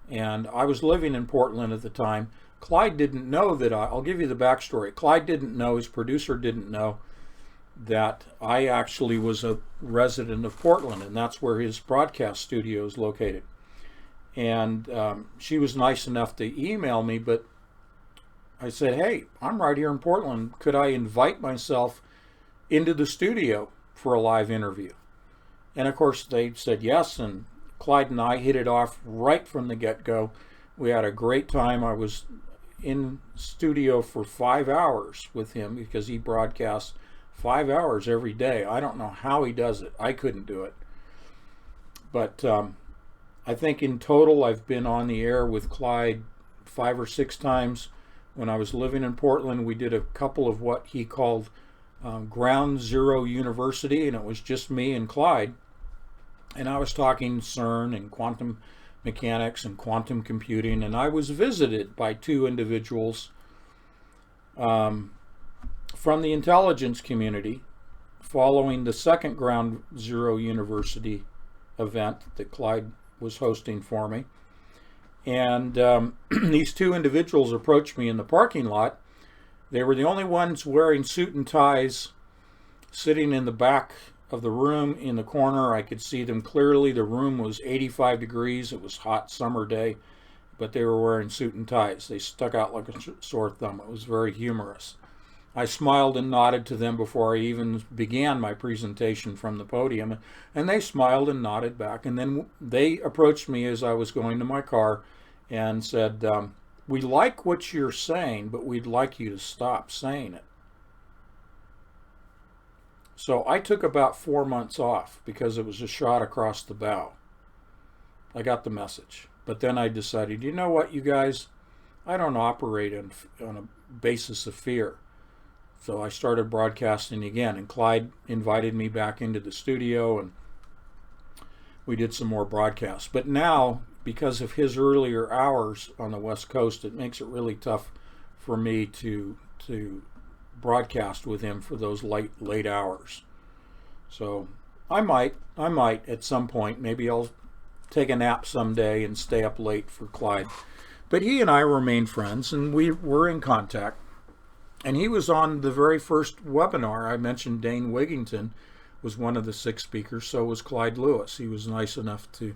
And I was living in Portland at the time. Clyde didn't know that I'll give you the backstory. Clyde didn't know, his producer didn't know that I actually was a resident of Portland, and that's where his broadcast studio is located. And she was nice enough to email me, but I said, hey, I'm right here in Portland. Could I invite myself into the studio for a live interview? And of course they said yes, and Clyde and I hit it off right from the get-go. We had a great time. I was in studio for 5 hours with him because he broadcasts 5 hours every day. I don't know how he does it. I couldn't do it. But I think in total I've been on the air with Clyde 5 or 6 times. When I was living in Portland, we did a couple of what he called Ground Zero University, and it was just me and Clyde. And I was talking CERN and quantum mechanics and quantum computing, and I was visited by 2 individuals from the intelligence community following the second Ground Zero University event that Clyde was hosting for me. And these 2 individuals approached me in the parking lot. They were the only ones wearing suit and ties, sitting in the back of the room in the corner. I could see them clearly. The room was 85 degrees. It was a hot summer day, but they were wearing suit and ties. They stuck out like a sore thumb. It was very humorous. I smiled and nodded to them before I even began my presentation from the podium, and they smiled and nodded back. And then they approached me as I was going to my car and said, we like what you're saying, but we'd like you to stop saying it. So I took about 4 months off because it was a shot across the bow. I got the message. But then I decided, you know what, you guys, I don't operate on a basis of fear. So I started broadcasting again, and Clyde invited me back into the studio, and we did some more broadcasts. But now, because of his earlier hours on the West Coast, it makes it really tough for me to broadcast with him for those late hours. So I might at some point, maybe I'll take a nap someday and stay up late for Clyde. But he and I remained friends, and we were in contact. And he was on the very first webinar. I mentioned Dane Wigington was one of the 6 speakers, so was Clyde Lewis. He was nice enough to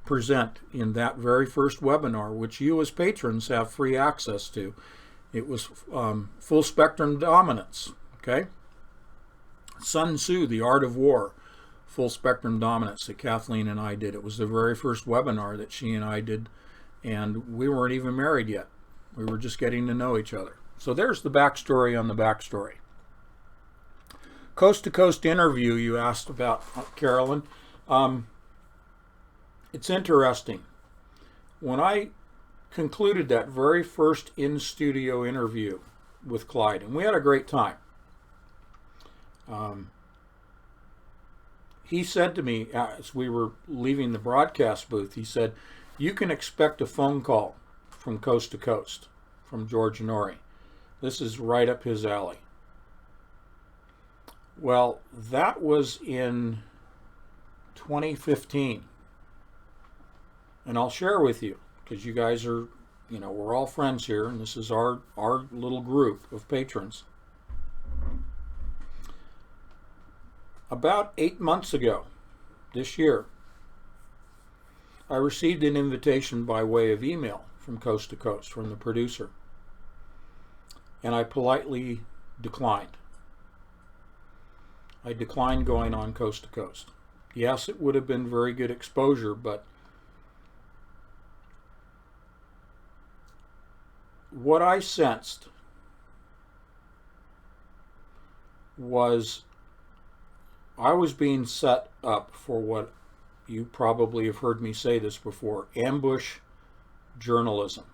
present in that very first webinar, which you as patrons have free access to. It was full spectrum dominance, okay? Sun Tzu, The Art of War, full spectrum dominance that Kathleen and I did. It was the very first webinar that she and I did, and we weren't even married yet. We were just getting to know each other. So there's the backstory on the backstory. Coast to Coast interview you asked about, Carolyn. It's interesting. When I concluded that very first in-studio interview with Clyde, and we had a great time, he said to me as we were leaving the broadcast booth, he said, "You can expect a phone call from Coast to Coast, from George Norrie. This is right up his alley." Well, that was in 2015. And I'll share with you, because you guys are, we're all friends here, and this is our little group of patrons. About 8 months ago, this year, I received an invitation by way of email from Coast to Coast, from the producer. And I politely declined. I declined going on Coast to Coast. Yes, it would have been very good exposure, but what I sensed was I was being set up for what you probably have heard me say this before, ambush journalism.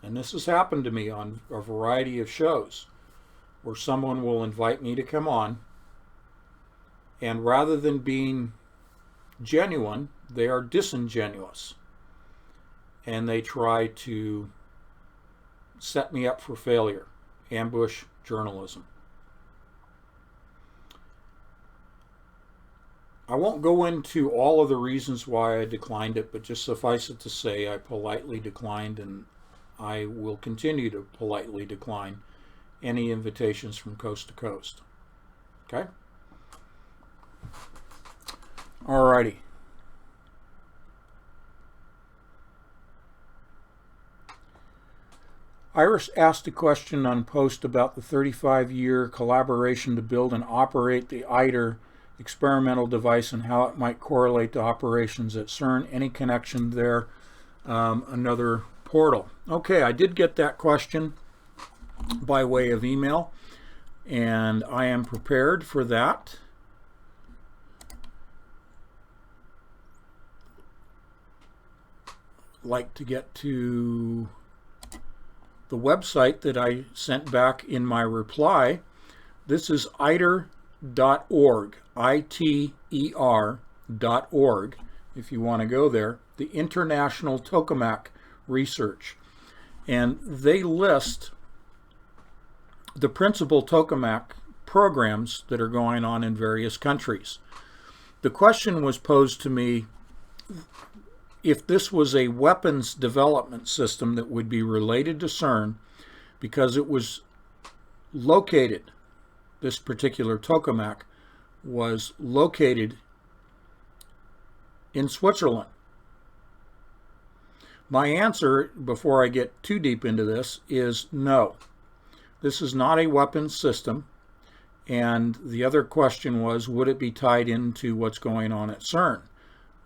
And this has happened to me on a variety of shows where someone will invite me to come on, and rather than being genuine, they are disingenuous. And they try to set me up for failure. Ambush journalism. I won't go into all of the reasons why I declined it, but just suffice it to say I politely declined, and I will continue to politely decline any invitations from Coast to Coast. Okay? Alrighty. Iris asked a question on post about the 35-year collaboration to build and operate the ITER experimental device and how it might correlate to operations at CERN. Any connection there? Another portal. Okay, I did get that question by way of email, and I am prepared for that. Like to get to the website that I sent back in my reply. This is iter.org, ITER.org, if you want to go there, the International Tokamak Research. And they list the principal tokamak programs that are going on in various countries. The question was posed to me if this was a weapons development system that would be related to CERN, because it was located, this particular tokamak was located in Switzerland. My answer, before I get too deep into this, is no. This is not a weapons system. And the other question was, would it be tied into what's going on at CERN?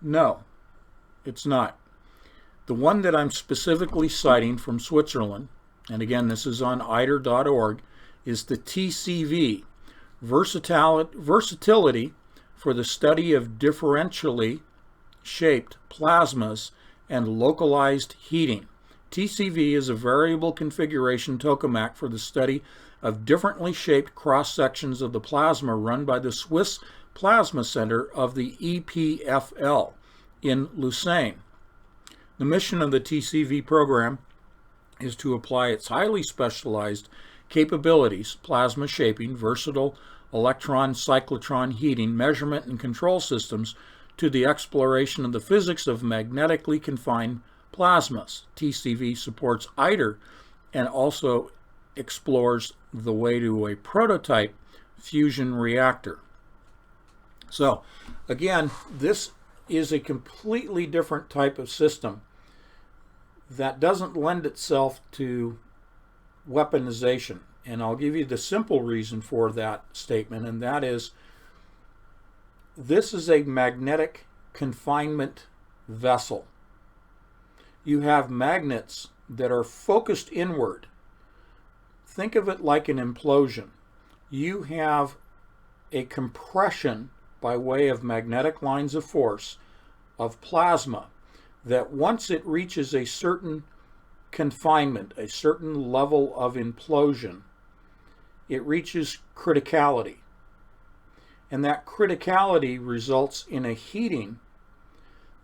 No, it's not. The one that I'm specifically citing from Switzerland, and again, this is on iter.org, is the TCV, versatility for the study of differentially shaped plasmas and localized heating. TCV is a variable configuration tokamak for the study of differently shaped cross-sections of the plasma run by the Swiss Plasma Center of the EPFL in Lausanne. The mission of the TCV program is to apply its highly specialized capabilities, plasma shaping, versatile electron cyclotron heating, measurement and control systems, to the exploration of the physics of magnetically confined plasmas. TCV supports ITER and also explores the way to a prototype fusion reactor. So again, this is a completely different type of system that doesn't lend itself to weaponization. And I'll give you the simple reason for that statement, and that is this is a magnetic confinement vessel. You have magnets that are focused inward. Think of it like an implosion. You have a compression by way of magnetic lines of force of plasma that once it reaches a certain confinement, a certain level of implosion, it reaches criticality. And that criticality results in a heating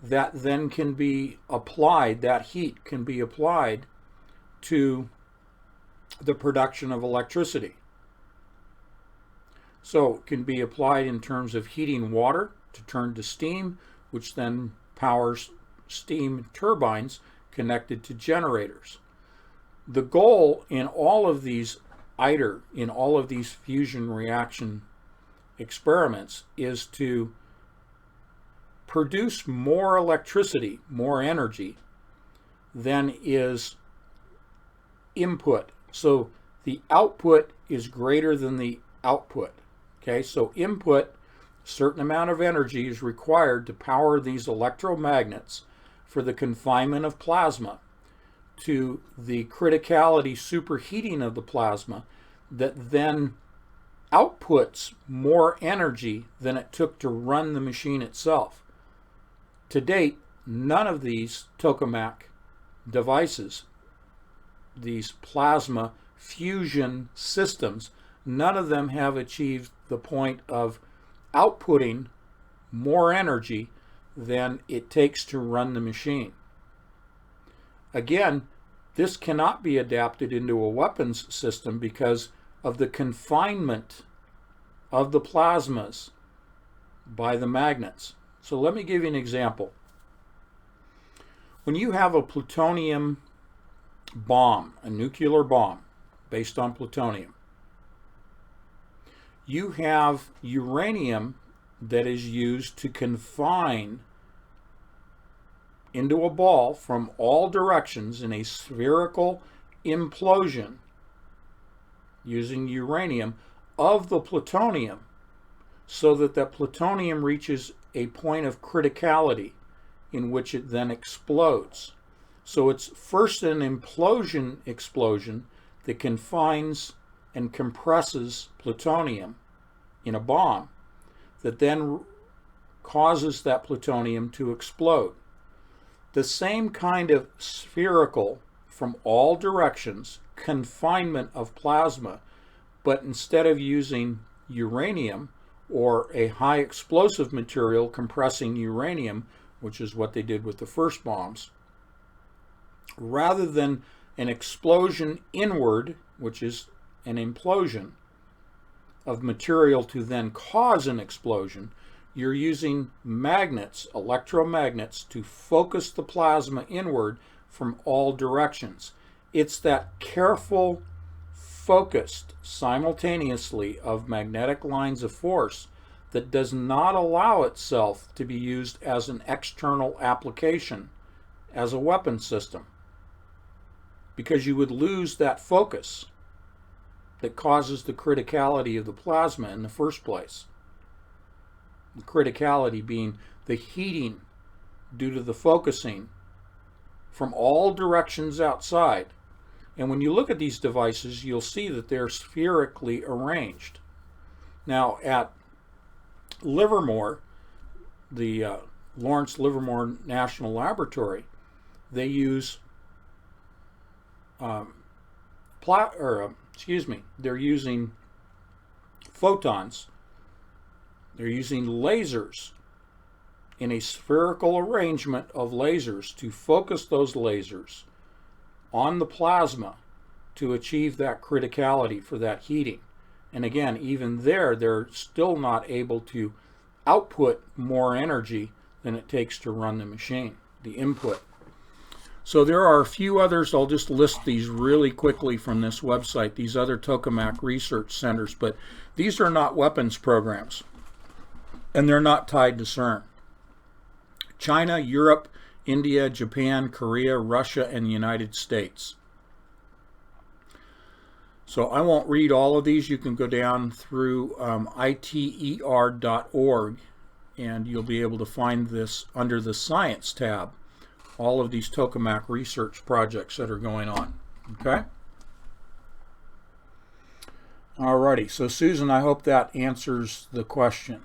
that then can be applied, that heat can be applied to the production of electricity. So it can be applied in terms of heating water to turn to steam, which then powers steam turbines connected to generators. The goal in all of these ITER, in all of these fusion reaction experiments, is to produce more electricity, more energy than is input. So the output is greater than the output. Okay, so input, a certain amount of energy is required to power these electromagnets for the confinement of plasma to the criticality superheating of the plasma that then outputs more energy than it took to run the machine itself. To date, none of these tokamak devices, these plasma fusion systems, none of them have achieved the point of outputting more energy than it takes to run the machine. Again, this cannot be adapted into a weapons system because of the confinement of the plasmas by the magnets. So let me give you an example. When you have a plutonium bomb, a nuclear bomb based on plutonium, you have uranium that is used to confine into a ball from all directions in a spherical implosion using uranium of the plutonium, so that that plutonium reaches a point of criticality in which it then explodes. So it's first an implosion explosion that confines and compresses plutonium in a bomb that then causes that plutonium to explode. The same kind of spherical, from all directions, confinement of plasma, but instead of using uranium or a high explosive material compressing uranium, which is what they did with the first bombs, rather than an explosion inward, which is an implosion of material to then cause an explosion, you're using magnets, electromagnets, to focus the plasma inward from all directions. It's that careful, focused simultaneously of magnetic lines of force that does not allow itself to be used as an external application, as a weapon system, because you would lose that focus that causes the criticality of the plasma in the first place. The criticality being the heating due to the focusing from all directions outside. And when you look at these devices, you'll see that they're spherically arranged. Now, at Livermore, the Lawrence Livermore National Laboratory, they use they're using photons. They're using lasers in a spherical arrangement of lasers to focus those lasers on the plasma to achieve that criticality for that heating. And again, even there, they're still not able to output more energy than it takes to run the machine, the input. So there are a few others. I'll just list these really quickly from this website, these other tokamak research centers, but these are not weapons programs, and they're not tied to CERN. China, Europe, India, Japan, Korea, Russia, and the United States. So I won't read all of these. You can go down through iter.org, and you'll be able to find this under the Science tab, all of these tokamak research projects that are going on. Okay? Alrighty, so Susan, I hope that answers the question.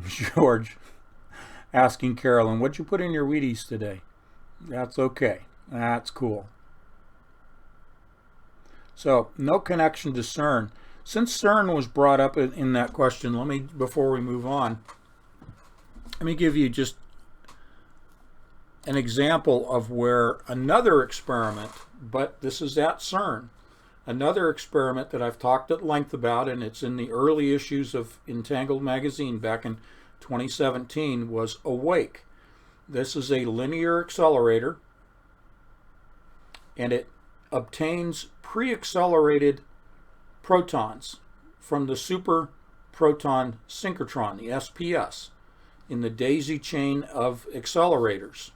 George asking Carolyn, what'd you put in your Wheaties today? That's okay. That's cool. So, no connection to CERN. Since CERN was brought up in that question, before we move on, let me give you just an example of where another experiment, but this is at CERN, another experiment that I've talked at length about, and it's in the early issues of Entangled magazine back in 2017, was Awake. This is a linear accelerator, and it obtains pre-accelerated protons from the super proton synchrotron, the SPS, in the daisy chain of accelerators.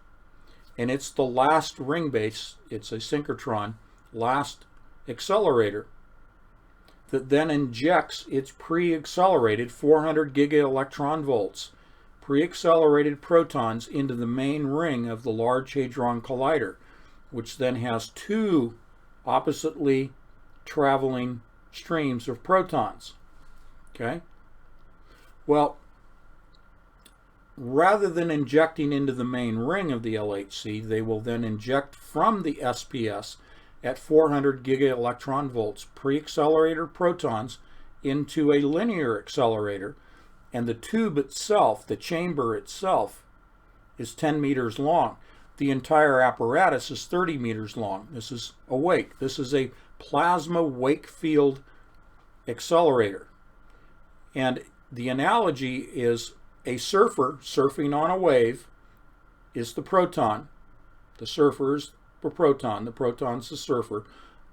And it's the last ring base, it's a synchrotron, last accelerator that then injects its pre-accelerated 400 giga-electron volts, pre-accelerated protons into the main ring of the Large Hadron Collider, which then has two oppositely traveling streams of protons. Okay? Well, rather than injecting into the main ring of the LHC, they will then inject from the SPS at 400 giga-electron volts pre-accelerator protons into a linear accelerator, and the tube itself, the chamber itself, is 10 meters long. The entire apparatus is 30 meters long. This is Awake. This is a plasma wake field accelerator. And the analogy is a surfer surfing on a wave is the proton. The surfer is the proton's the surfer,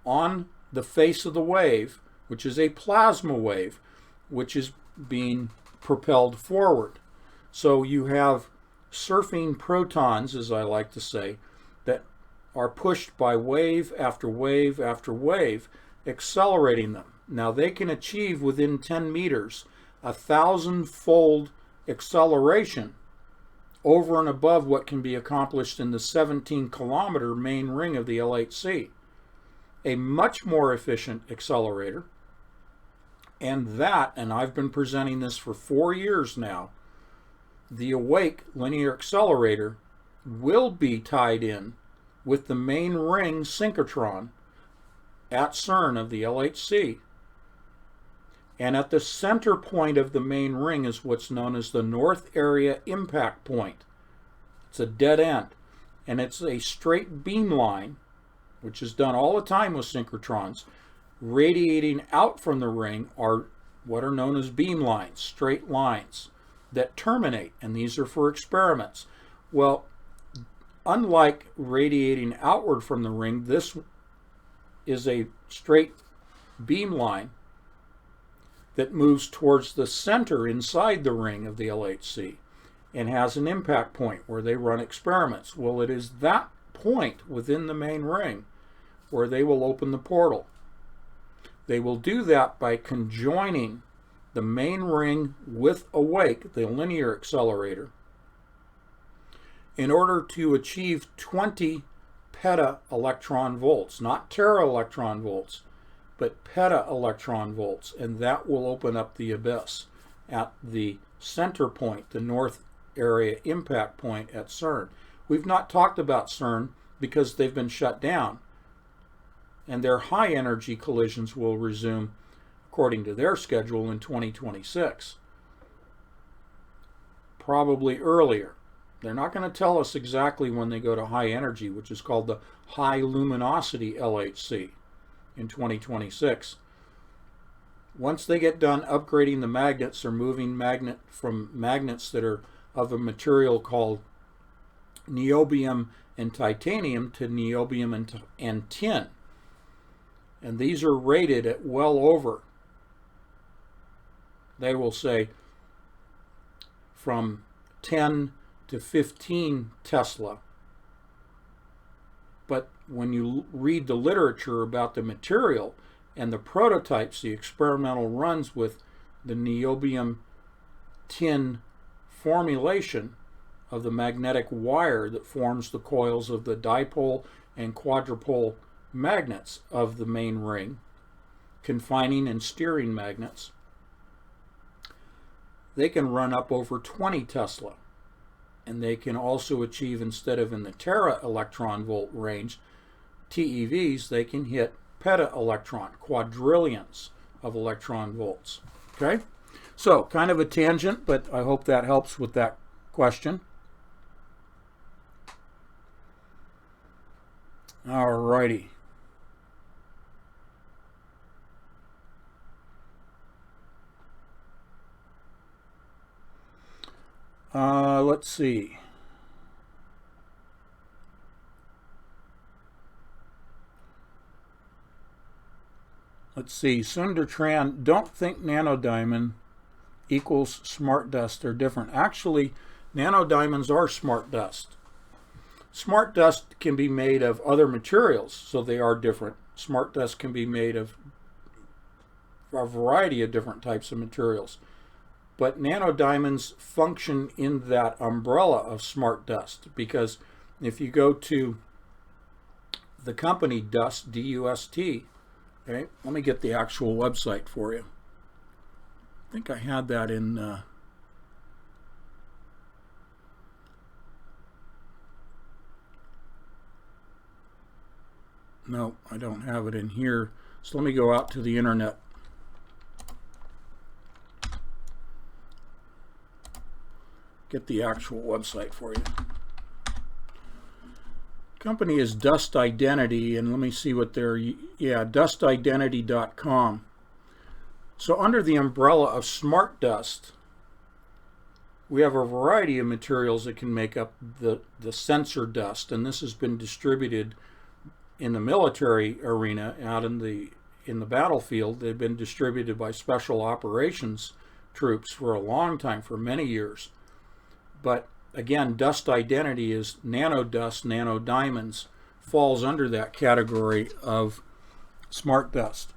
on the face of the wave, which is a plasma wave, which is being propelled forward. So you have surfing protons, as I like to say, that are pushed by wave after wave after wave, accelerating them. Now they can achieve within 10 meters 1,000-fold acceleration over and above what can be accomplished in the 17-kilometer main ring of the LHC. A much more efficient accelerator, and I've been presenting this for 4 years now, the Awake linear accelerator will be tied in with the main ring synchrotron at CERN of the LHC. And at the center point of the main ring is what's known as the North Area Impact Point. It's a dead end, and it's a straight beam line, which is done all the time with synchrotrons. Radiating out from the ring are what are known as beam lines, straight lines that terminate, and these are for experiments. Well, unlike radiating outward from the ring, this is a straight beam line that moves towards the center inside the ring of the LHC and has an impact point where they run experiments. Well, it is that point within the main ring where they will open the portal. They will do that by conjoining the main ring with Awake, the linear accelerator, in order to achieve 20 peta-electron volts, not tera-electron volts, but peta-electron volts, and that will open up the abyss at the center point, the North Area Impact Point at CERN. We've not talked about CERN because they've been shut down, and their high-energy collisions will resume according to their schedule in 2026. Probably earlier. They're not going to tell us exactly when they go to high energy, which is called the high luminosity LHC in 2026. Once they get done upgrading the magnets, they're moving from magnets that are of a material called niobium and titanium to niobium and tin. And these are rated at well over, they will say, from 10 to 15 Tesla. But when you read the literature about the material and the prototypes, the experimental runs with the niobium tin formulation of the magnetic wire that forms the coils of the dipole and quadrupole magnets of the main ring, confining and steering magnets, they can run up over 20 Tesla. And they can also achieve, instead of in the tera electron volt range, TeVs, they can hit peta-electron, quadrillions of electron volts. Okay? So, kind of a tangent, but I hope that helps with that question. All righty. Let's see. Sundar Tran, don't think nanodiamond equals smart dust. They're different. Actually, nanodiamonds are smart dust. Smart dust can be made of other materials, so they are different. Smart dust can be made of a variety of different types of materials. But nanodiamonds function in that umbrella of smart dust, because if you go to the company Dust, D-U-S-T, okay, let me get the actual website for you. I think I had that in... No, I don't have it in here. So let me go out to the internet. Get the actual website for you. Company is Dust Identity, and let me see what they're, dustidentity.com. So under the umbrella of smart dust, we have a variety of materials that can make up the sensor dust, and this has been distributed in the military arena, out in the battlefield. They've been distributed by special operations troops for a long time, for many years. But again, Dust Identity is nanodust, nanodiamonds, falls under that category of smart dust.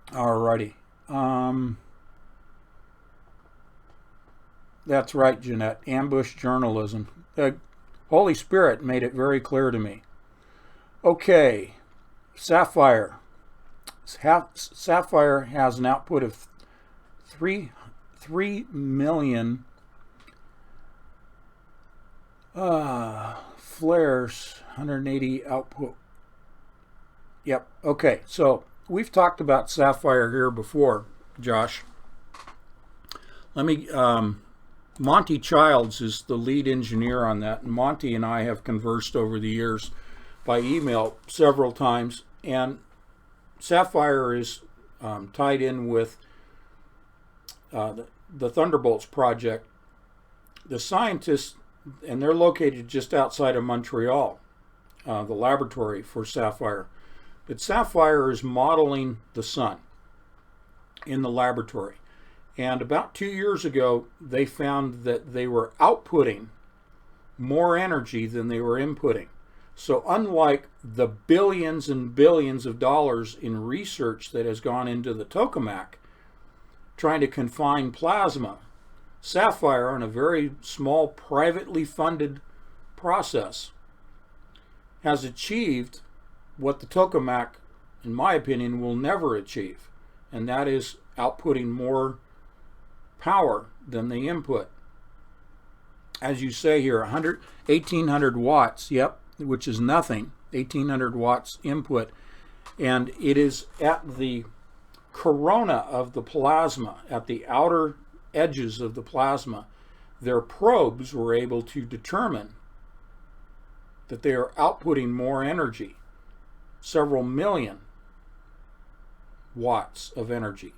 Alrighty. That's right, Jeanette. Ambush journalism. The Holy Spirit made it very clear to me. Okay, Sapphire. Sapphire has an output of 3 million flares, 180 output. Yep, okay, so we've talked about Sapphire here before, Josh. Let me, Monty Childs is the lead engineer on that, and Monty and I have conversed over the years by email several times, and Sapphire is tied in with the Thunderbolts project. The scientists, and they're located just outside of Montreal, the laboratory for Sapphire. But Sapphire is modeling the sun in the laboratory. And about 2 years ago, they found that they were outputting more energy than they were inputting. So unlike the billions and billions of dollars in research that has gone into the tokamak, trying to confine plasma, Sapphire, in a very small, privately funded process, has achieved what the tokamak, in my opinion, will never achieve, and that is outputting more power than they input. As you say here, 1,800 watts, yep, which is nothing, 1,800 watts input, and it is at the corona of the plasma, at the outer edges of the plasma. Their probes were able to determine that they are outputting more energy, several million watts of energy.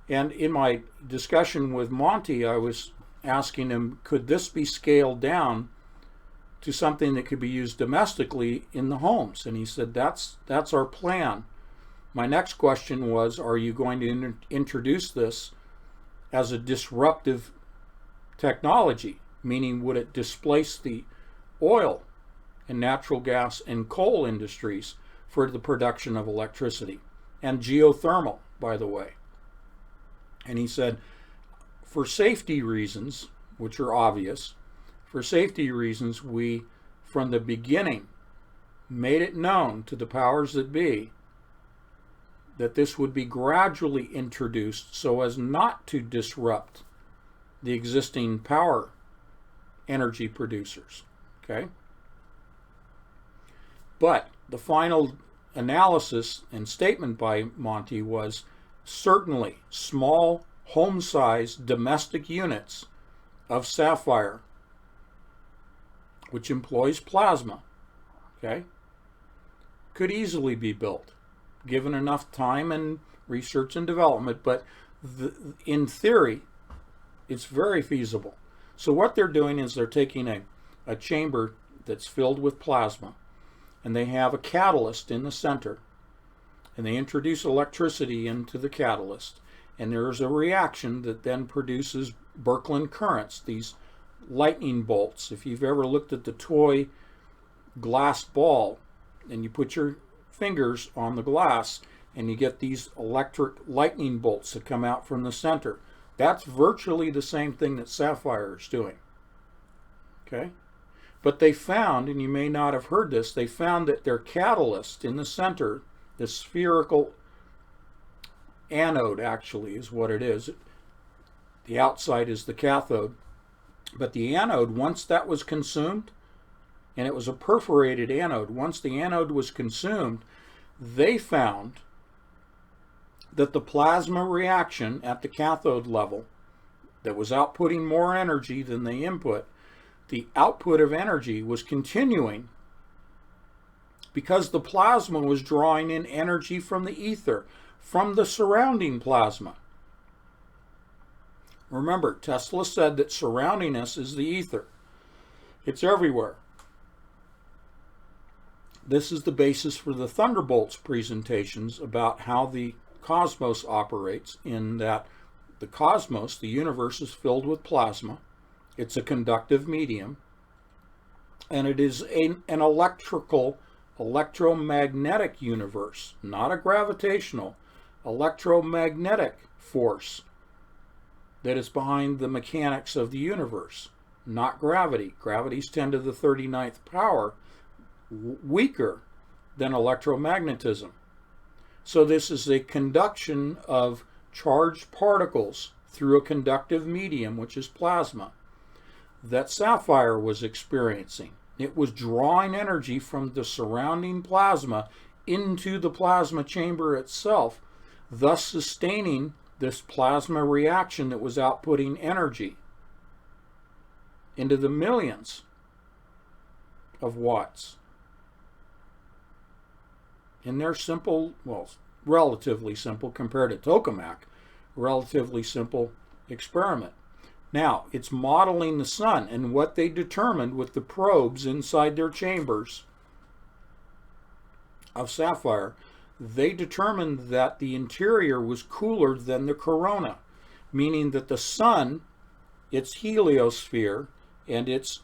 And in my discussion with Monty, I was asking him, could this be scaled down to something that could be used domestically in the homes? And he said, that's our plan. My next question was, are you going to introduce this as a disruptive technology? Meaning, would it displace the oil and natural gas and coal industries for the production of electricity? And geothermal, by the way. And he said, for safety reasons, which are obvious, for safety reasons, we, from the beginning, made it known to the powers that be that this would be gradually introduced so as not to disrupt the existing power energy producers. Okay? But the final analysis and statement by Monty was, certainly small home-sized domestic units of Sapphire, which employs plasma, okay, could easily be built given enough time and research and development. But in theory, it's very feasible. So what they're doing is they're taking a chamber that's filled with plasma, and they have a catalyst in the center, and they introduce electricity into the catalyst, and there's a reaction that then produces Birkeland currents, these lightning bolts. If you've ever looked at the toy glass ball and you put your fingers on the glass and you get these electric lightning bolts that come out from the center, that's virtually the same thing that Sapphire is doing. Okay? But they found, and you may not have heard this, they found that their catalyst in the center, the spherical anode actually is what it is. The outside is the cathode. But the anode, once that was consumed, and it was a perforated anode, once the anode was consumed, they found that the plasma reaction at the cathode level that was outputting more energy than the input, the output of energy was continuing because the plasma was drawing in energy from the ether, from the surrounding plasma. Remember, Tesla said that surrounding us is the ether. It's everywhere. This is the basis for the Thunderbolts presentations about how the cosmos operates, in that the cosmos, the universe, is filled with plasma. It's a conductive medium, and it is an electromagnetic universe, not a gravitational, electromagnetic force that is behind the mechanics of the universe, not gravity. Gravity's 10 to the 39th power, weaker than electromagnetism. So this is a conduction of charged particles through a conductive medium, which is plasma, that Sapphire was experiencing. It was drawing energy from the surrounding plasma into the plasma chamber itself, thus sustaining this plasma reaction that was outputting energy into the millions of watts. In their simple, well, relatively simple compared to tokamak, relatively simple experiment. Now, it's modeling the sun, and what they determined with the probes inside their chambers of Sapphire, they determined that the interior was cooler than the corona, meaning that the sun, its heliosphere, and its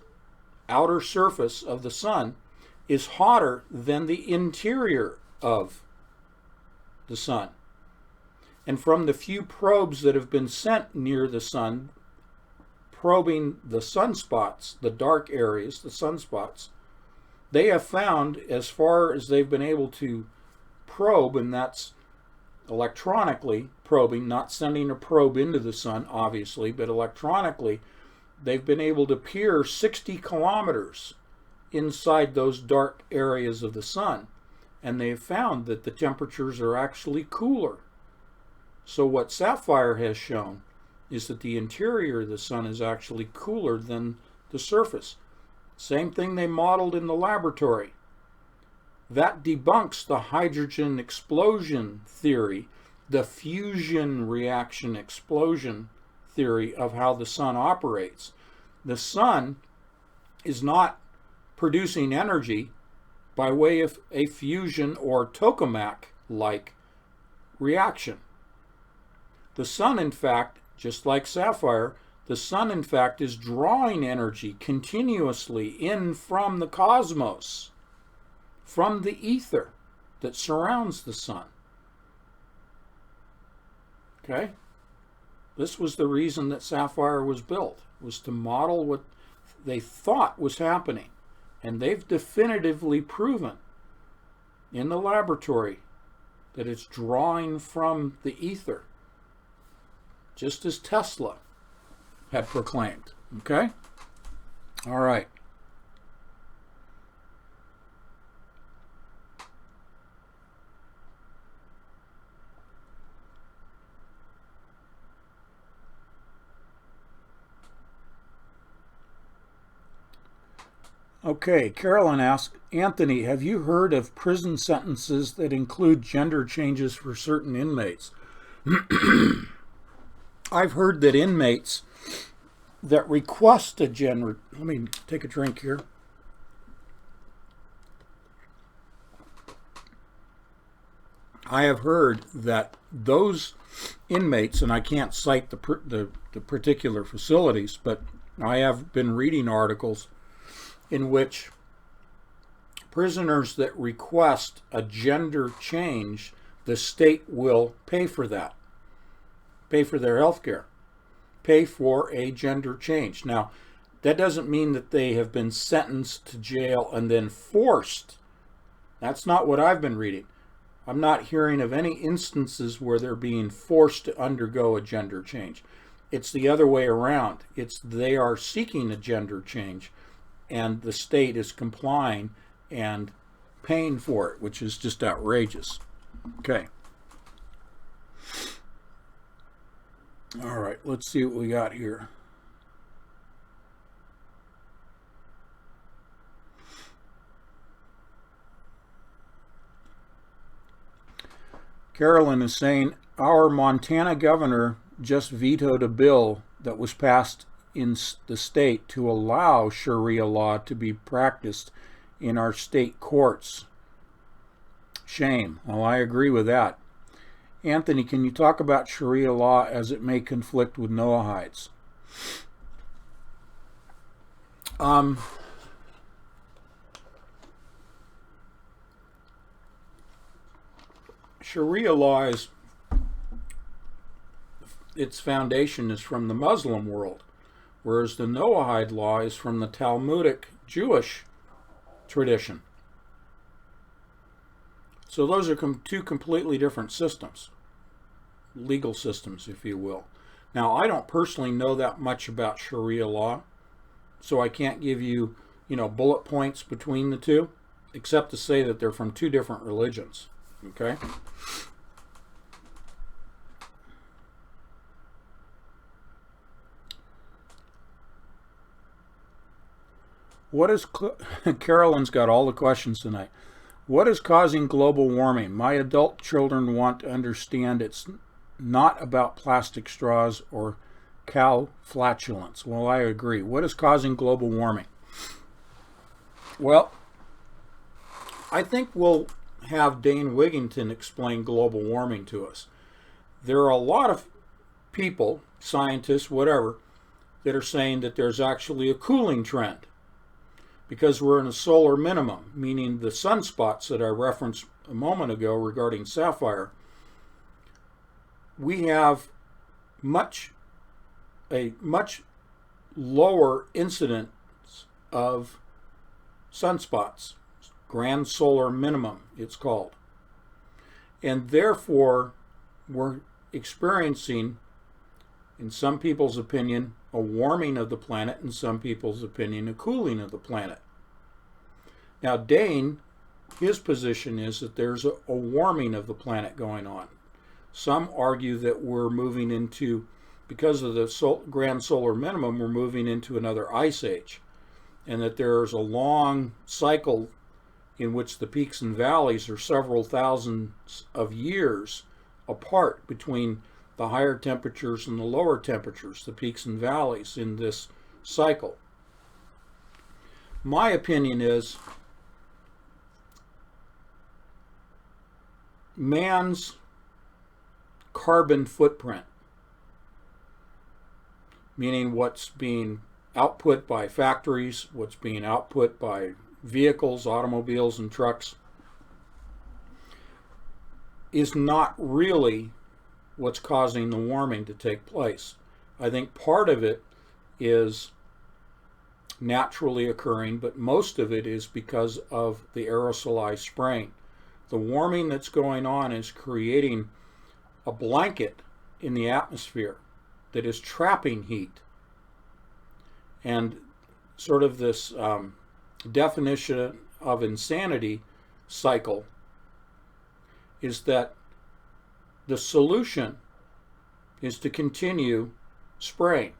outer surface of the sun is hotter than the interior of the sun. And from the few probes that have been sent near the sun, probing the sunspots, the dark areas, the sunspots, they have found, as far as they've been able to probe, and that's electronically probing, not sending a probe into the sun, obviously, but electronically, they've been able to peer 60 kilometers inside those dark areas of the sun, and they've found that the temperatures are actually cooler. So what Sapphire has shown is that the interior of the sun is actually cooler than the surface. Same thing they modeled in the laboratory. That debunks the hydrogen explosion theory, the fusion reaction explosion theory of how the sun operates. The sun is not producing energy by way of a fusion or tokamak-like reaction. The sun, in fact, just like sapphire, the sun, in fact, is drawing energy continuously in from the cosmos, from the ether that surrounds the sun. Okay? This was the reason that sapphire was built, was to model what they thought was happening. And they've definitively proven in the laboratory that it's drawing from the ether, just as Tesla had proclaimed. Okay? All right. Okay, Carolyn asks, Anthony, have you heard of prison sentences that include gender changes for certain inmates? I've heard that inmates that request a gender... Let me take a drink here. I have heard that those inmates, and I can't cite the particular facilities, but I have been reading articles in which prisoners that request a gender change, the state will pay for that, pay for their health care, pay for a gender change. Now, that doesn't mean that they have been sentenced to jail and then forced. That's not what I've been reading. I'm not hearing of any instances where they're being forced to undergo a gender change. It's the other way around. It's they are seeking a gender change, and the state is complying and paying for it, which is just outrageous. Okay. All right, let's see what we got here. Carolyn is saying, our Montana governor just vetoed a bill that was passed in the state to allow Sharia law to be practiced in our state courts. Shame. Well, I agree with that. Anthony, can you talk about Sharia law as it may conflict with Noahides? Sharia law is, its foundation is from the Muslim world, whereas the Noahide law is from the Talmudic Jewish tradition. So those are two completely different systems, legal systems, if you will. Now, I don't personally know that much about Sharia law, so I can't give you, bullet points between the two, except to say that they're from two different religions. Okay? What is Carolyn's got all the questions tonight. What is causing global warming? My adult children want to understand it's not about plastic straws or cow flatulence. Well, I agree. What is causing global warming? Well, I think we'll have Dane Wigington explain global warming to us. There are a lot of people, scientists, whatever, that are saying that there's actually a cooling trend because we're in a solar minimum, meaning the sunspots that I referenced a moment ago regarding sapphire. We have a much lower incidence of sunspots, grand solar minimum it's called, and therefore we're experiencing, in some people's opinion, a warming of the planet, in some people's opinion, a cooling of the planet. Now, Dane, his position is that there's a warming of the planet going on. Some argue that we're moving into, because of the grand solar minimum, we're moving into another ice age, and that there's a long cycle in which the peaks and valleys are several thousands of years apart between the higher temperatures and the lower temperatures, the peaks and valleys in this cycle. My opinion is man's carbon footprint, meaning what's being output by factories, what's being output by vehicles, automobiles, and trucks, is not really what's causing the warming to take place. I think part of it is naturally occurring, but most of it is because of the aerosolized spraying. The warming that's going on is creating a blanket in the atmosphere that is trapping heat. And sort of this definition of insanity cycle is that the solution is to continue spraying,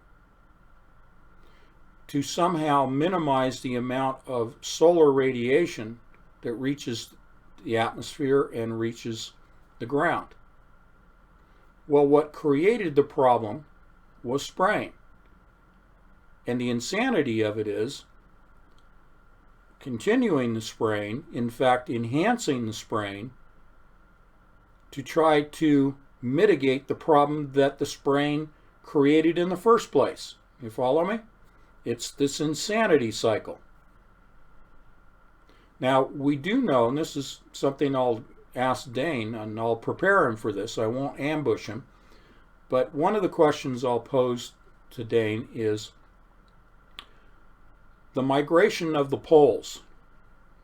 to somehow minimize the amount of solar radiation that reaches the atmosphere and reaches the ground. Well, what created the problem was spraying. And the insanity of it is continuing the spraying, in fact, enhancing the spraying, to try to mitigate the problem that the spraying created in the first place. You follow me? It's this insanity cycle. Now, we do know, and this is something I'll ask Dane, and I'll prepare him for this, I won't ambush him, but one of the questions I'll pose to Dane is the migration of the poles,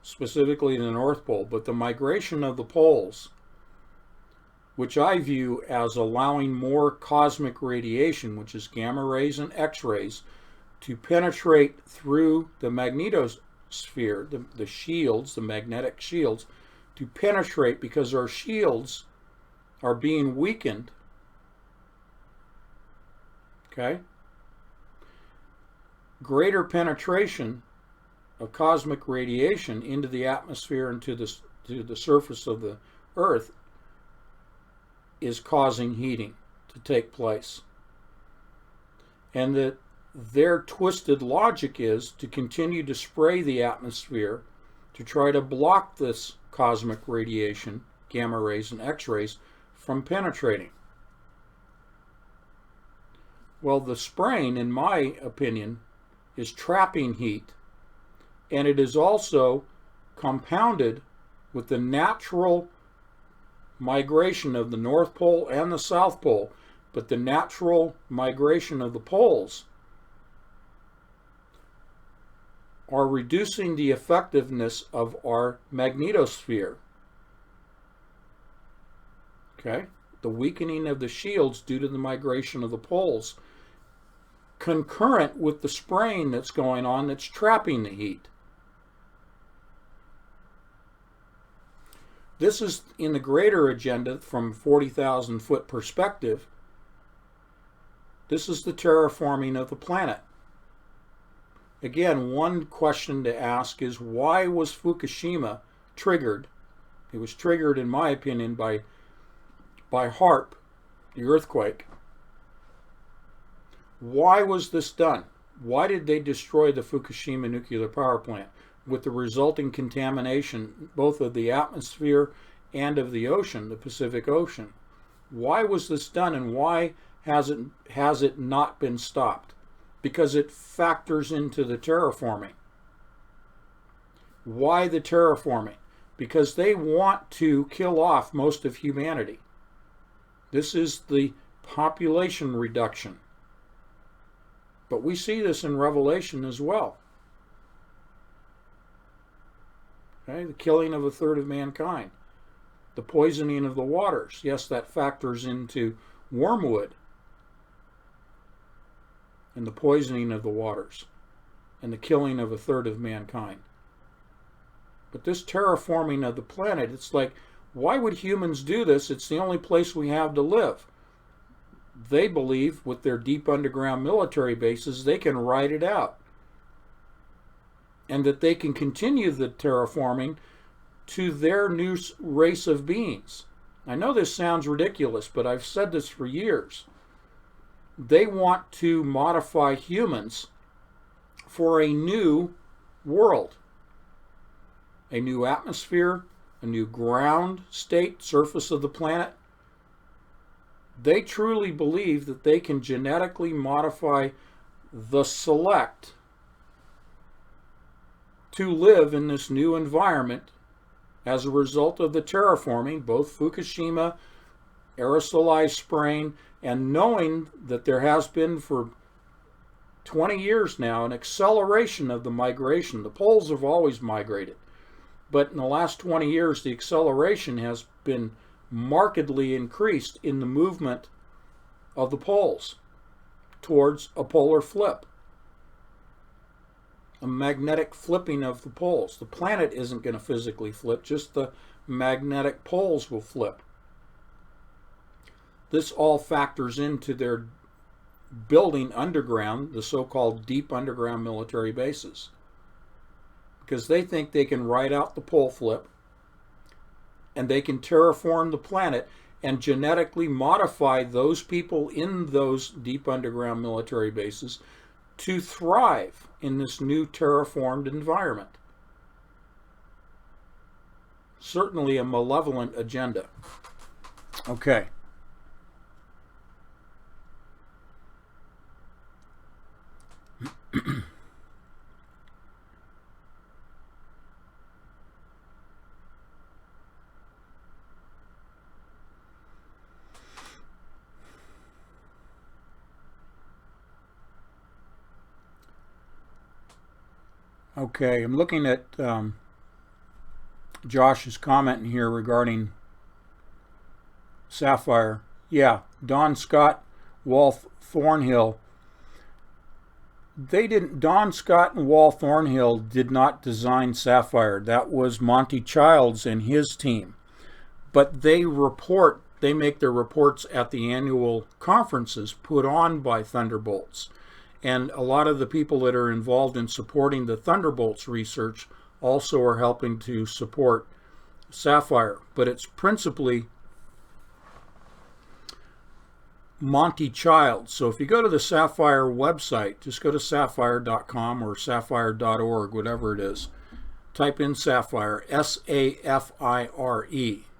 specifically the North Pole, but the migration of the poles, which I view as allowing more cosmic radiation, which is gamma rays and X-rays, to penetrate through the magnetosphere, the shields, the magnetic shields, to penetrate because our shields are being weakened. Okay? Greater penetration of cosmic radiation into the atmosphere and to the surface of the Earth is causing heating to take place. And that their twisted logic is to continue to spray the atmosphere to try to block this cosmic radiation, gamma rays and X-rays, from penetrating. Well, the spraying, in my opinion, is trapping heat, and it is also compounded with the natural migration of the North Pole and the South Pole, but the natural migration of the poles are reducing the effectiveness of our magnetosphere. Okay? The weakening of the shields due to the migration of the poles, concurrent with the spraying that's going on that's trapping the heat. This is in the greater agenda from 40,000 foot perspective. This is the terraforming of the planet. Again, one question to ask is, why was Fukushima triggered? It was triggered, in my opinion, by HAARP, the earthquake. Why was this done? Why did they destroy the Fukushima nuclear power plant with the resulting contamination both of the atmosphere and of the ocean, the Pacific Ocean? Why was this done, and why has it not been stopped? Because it factors into the terraforming. Why the terraforming? Because they want to kill off most of humanity. This is the population reduction. But we see this in Revelation as well. Okay? The killing of a third of mankind. The poisoning of the waters. Yes, that factors into wormwood. And the poisoning of the waters. And the killing of a third of mankind. But this terraforming of the planet, it's like, why would humans do this? It's the only place we have to live. They believe with their deep underground military bases, they can ride it out. And that they can continue the terraforming to their new race of beings. I know this sounds ridiculous, but I've said this for years. They want to modify humans for a new world, a new atmosphere, a new ground state, surface of the planet. They truly believe that they can genetically modify the select to live in this new environment as a result of the terraforming, both Fukushima, aerosolized spraying, and knowing that there has been for 20 years now an acceleration of the migration. The poles have always migrated, but in the last 20 years the acceleration has been markedly increased in the movement of the poles towards a polar flip, a magnetic flipping of the poles. The planet isn't going to physically flip, just the magnetic poles will flip. This all factors into their building underground, the so-called deep underground military bases, because they think they can ride out the pole flip and they can terraform the planet and genetically modify those people in those deep underground military bases to thrive in this new terraformed environment. Certainly a malevolent agenda. Okay. Okay, I'm looking at Josh's comment in here regarding Sapphire. Yeah, Don Scott, Wal Thornhill. Don Scott and Wal Thornhill did not design Sapphire. That was Monty Childs and his team. But they make their reports at the annual conferences put on by Thunderbolts. And a lot of the people that are involved in supporting the Thunderbolts research also are helping to support Sapphire. But it's principally Monty Childs. So if you go to the Sapphire website, just go to sapphire.com or sapphire.org, whatever it is. Type in Sapphire, S-A-F-I-R-E.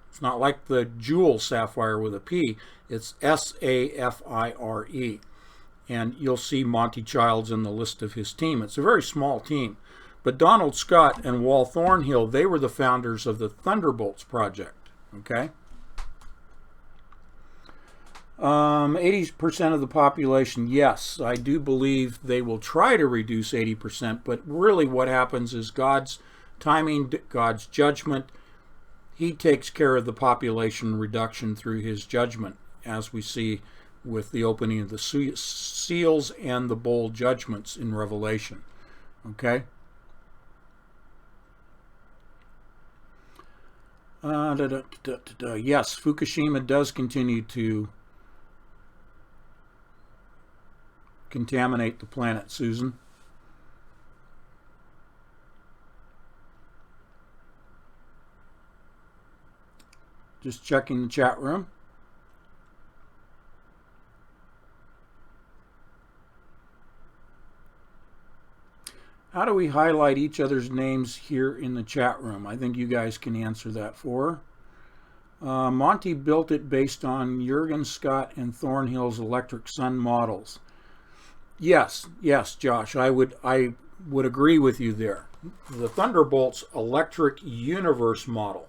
It's not like the jewel sapphire with a P. It's S-A-F-I-R-E. And you'll see Monty Childs in the list of his team. It's a very small team. But Donald Scott and Wal Thornhill, they were the founders of the Thunderbolts project. Okay? 80% of the population, yes, I do believe they will try to reduce 80%, but really what happens is God's timing, God's judgment. He takes care of the population reduction through his judgment, as we see with the opening of the seals and the bowl judgments in Revelation. Okay? Yes, Fukushima does continue to contaminate the planet, Susan. Just checking the chat room. How do we highlight each other's names here in the chat room? I think you guys can answer that for her. Monty built it based on Jurgen Scott and Thornhill's electric sun models. Yes, Josh, I would agree with you there. The Thunderbolts electric universe model.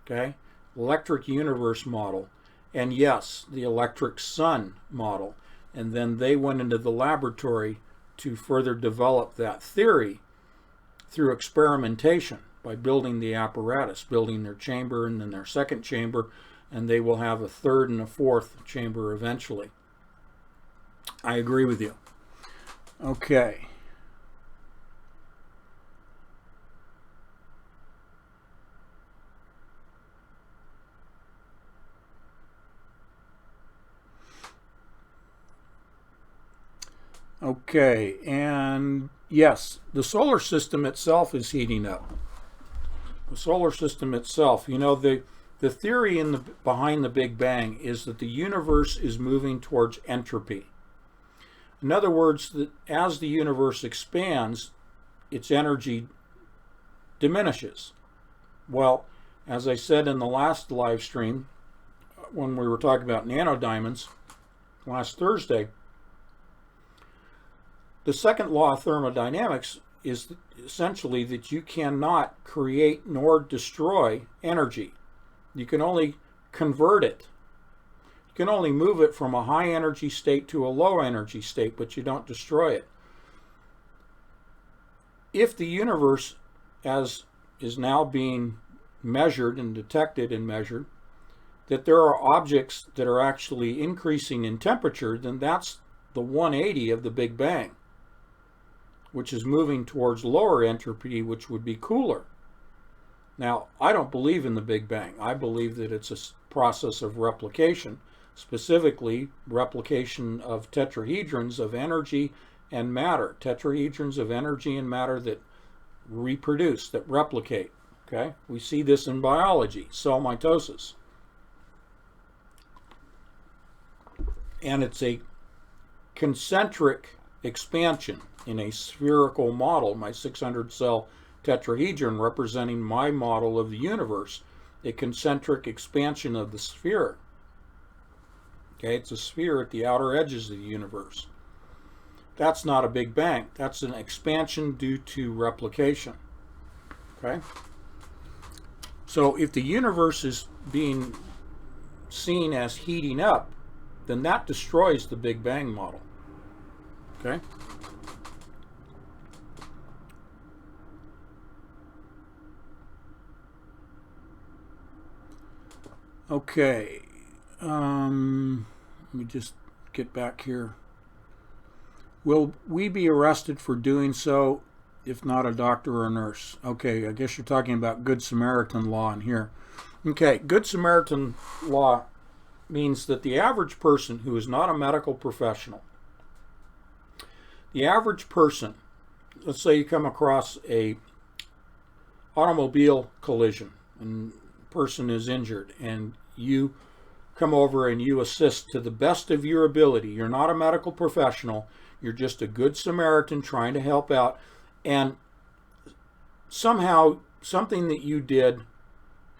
Okay? Electric universe model. And yes, the electric sun model. And then they went into the laboratory to further develop that theory through experimentation by building the apparatus, building their chamber and then their second chamber, and they will have a third and a fourth chamber eventually. I agree with you. Okay. Okay, and yes, the solar system itself is heating up. the solar system itself, you know, the theory behind the Big Bang is that the universe is moving towards entropy. In other words, that as the universe expands, its energy diminishes. Well, as I said in the last live stream, when we were talking about nanodiamonds last Thursday, the second law of thermodynamics is essentially that you cannot create nor destroy energy. You can only convert it. You can only move it from a high energy state to a low energy state, but you don't destroy it. If the universe, as is now being measured and detected and measured, that there are objects that are actually increasing in temperature, then that's the 180 of the Big Bang, which is moving towards lower entropy, which would be cooler. Now, I don't believe in the Big Bang. I believe that it's a process of replication, specifically replication of tetrahedrons of energy and matter, tetrahedrons of energy and matter that reproduce, that replicate. Okay? We see this in biology, cell mitosis. And it's a concentric expansion in a spherical model, my 600 cell tetrahedron representing my model of the universe, a concentric expansion of the sphere. Okay, it's a sphere at the outer edges of the universe. That's not a Big Bang. That's an expansion due to replication. Okay? So if the universe is being seen as heating up, then that destroys the Big Bang model. Okay? Okay. Let me just get back here. Will we be arrested for doing so if not a doctor or a nurse? Okay, I guess you're talking about Good Samaritan law in here. Okay, Good Samaritan law means that the average person who is not a medical professional, the average person, let's say you come across a automobile collision and the person is injured and you come over and you assist to the best of your ability. You're not a medical professional. You're just a good Samaritan trying to help out. And somehow something that you did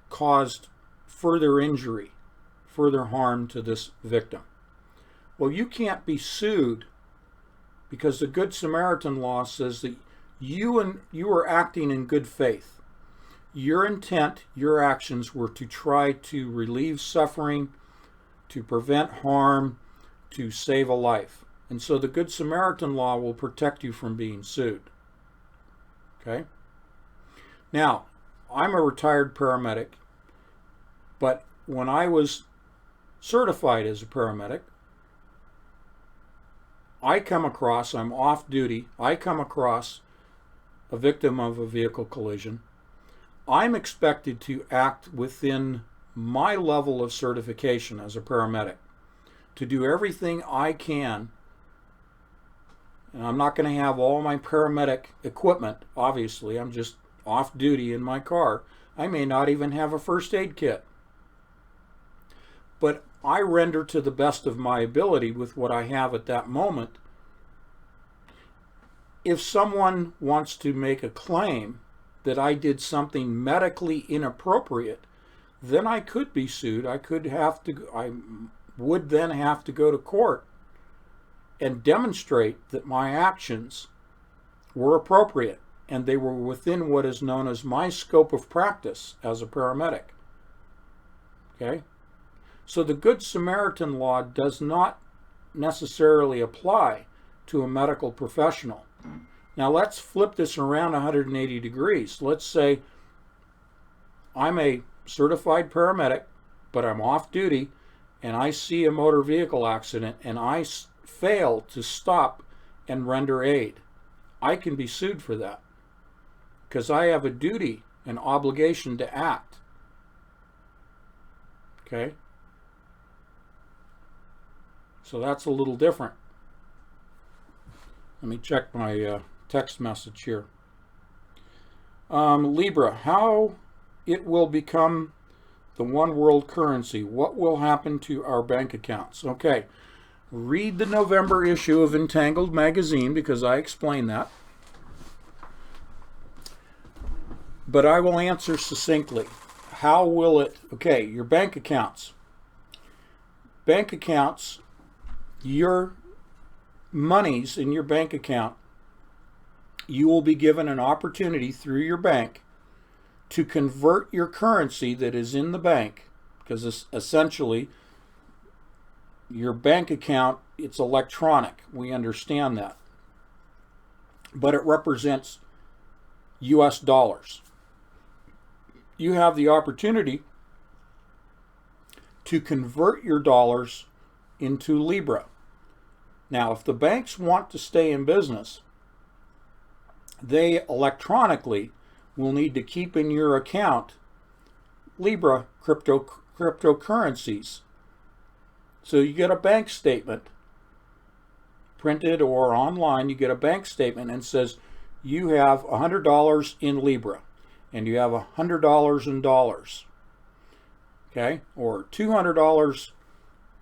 caused further injury, further harm to this victim. Well, you can't be sued because the Good Samaritan law says that you are acting in good faith. Your intent, your actions were to try to relieve suffering, to prevent harm, to save a life. And so the Good Samaritan law will protect you from being sued. Okay? Now, I'm a retired paramedic, but when I was certified as a paramedic, I'm off duty, I come across a victim of a vehicle collision. I'm expected to act within my level of certification as a paramedic, to do everything I can. And I'm not going to have all my paramedic equipment, obviously. I'm just off duty in my car. I may not even have a first aid kit. But I render to the best of my ability with what I have at that moment. If someone wants to make a claim that I did something medically inappropriate, then I could be sued. I would then have to go to court and demonstrate that my actions were appropriate and they were within what is known as my scope of practice as a paramedic. Okay? So the Good Samaritan law does not necessarily apply to a medical professional. Now let's flip this around 180 degrees. Let's say I'm a certified paramedic, but I'm off duty and I see a motor vehicle accident and I fail to stop and render aid. I can be sued for that because I have a duty, an obligation to act. Okay? So that's a little different. Let me check my text message here. Libra, how it will become the one world currency. What will happen to our bank accounts? Okay, read the November issue of Entangled magazine because I explain that. But I will answer succinctly. How will it? Okay, your bank accounts. Bank accounts, your monies in your bank account, you will be given an opportunity through your bank to convert your currency that is in the bank, because essentially your bank account, it's electronic. We understand that. But it represents US dollars. You have the opportunity to convert your dollars into Libra. Now, if the banks want to stay in business, they electronically will need to keep in your account Libra cryptocurrencies. So you get a bank statement, printed or online, you get a bank statement and says you have $100 in Libra and you have $100 in dollars. Okay? Or $200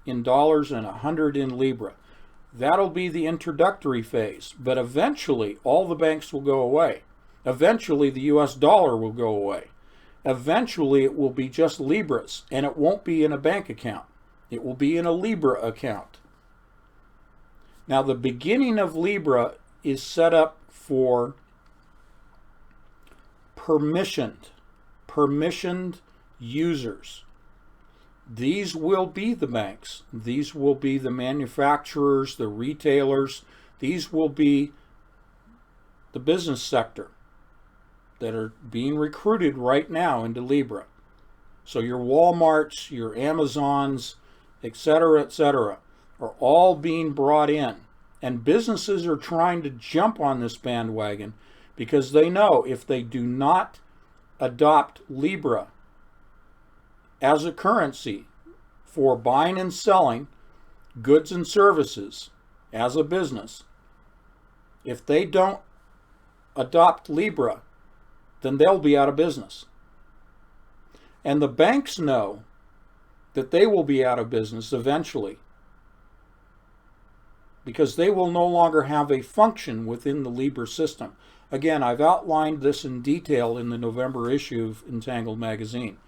in dollars and $100 in Libra. That'll be the introductory phase, but eventually all the banks will go away. Eventually the US dollar will go away. Eventually it will be just Libras, and it won't be in a bank account. It will be in a Libra account. Now the beginning of Libra is set up for permissioned users. These will be the banks. These will be the manufacturers, the retailers. These will be the business sector that are being recruited right now into Libra. So your Walmarts, your Amazons, etc., are all being brought in. And businesses are trying to jump on this bandwagon because they know if they do not adopt Libra as a currency for buying and selling goods and services as a business, if they don't adopt Libra, then they'll be out of business. And the banks know that they will be out of business eventually because they will no longer have a function within the Libra system. Again, I've outlined this in detail in the November issue of Entangled magazine.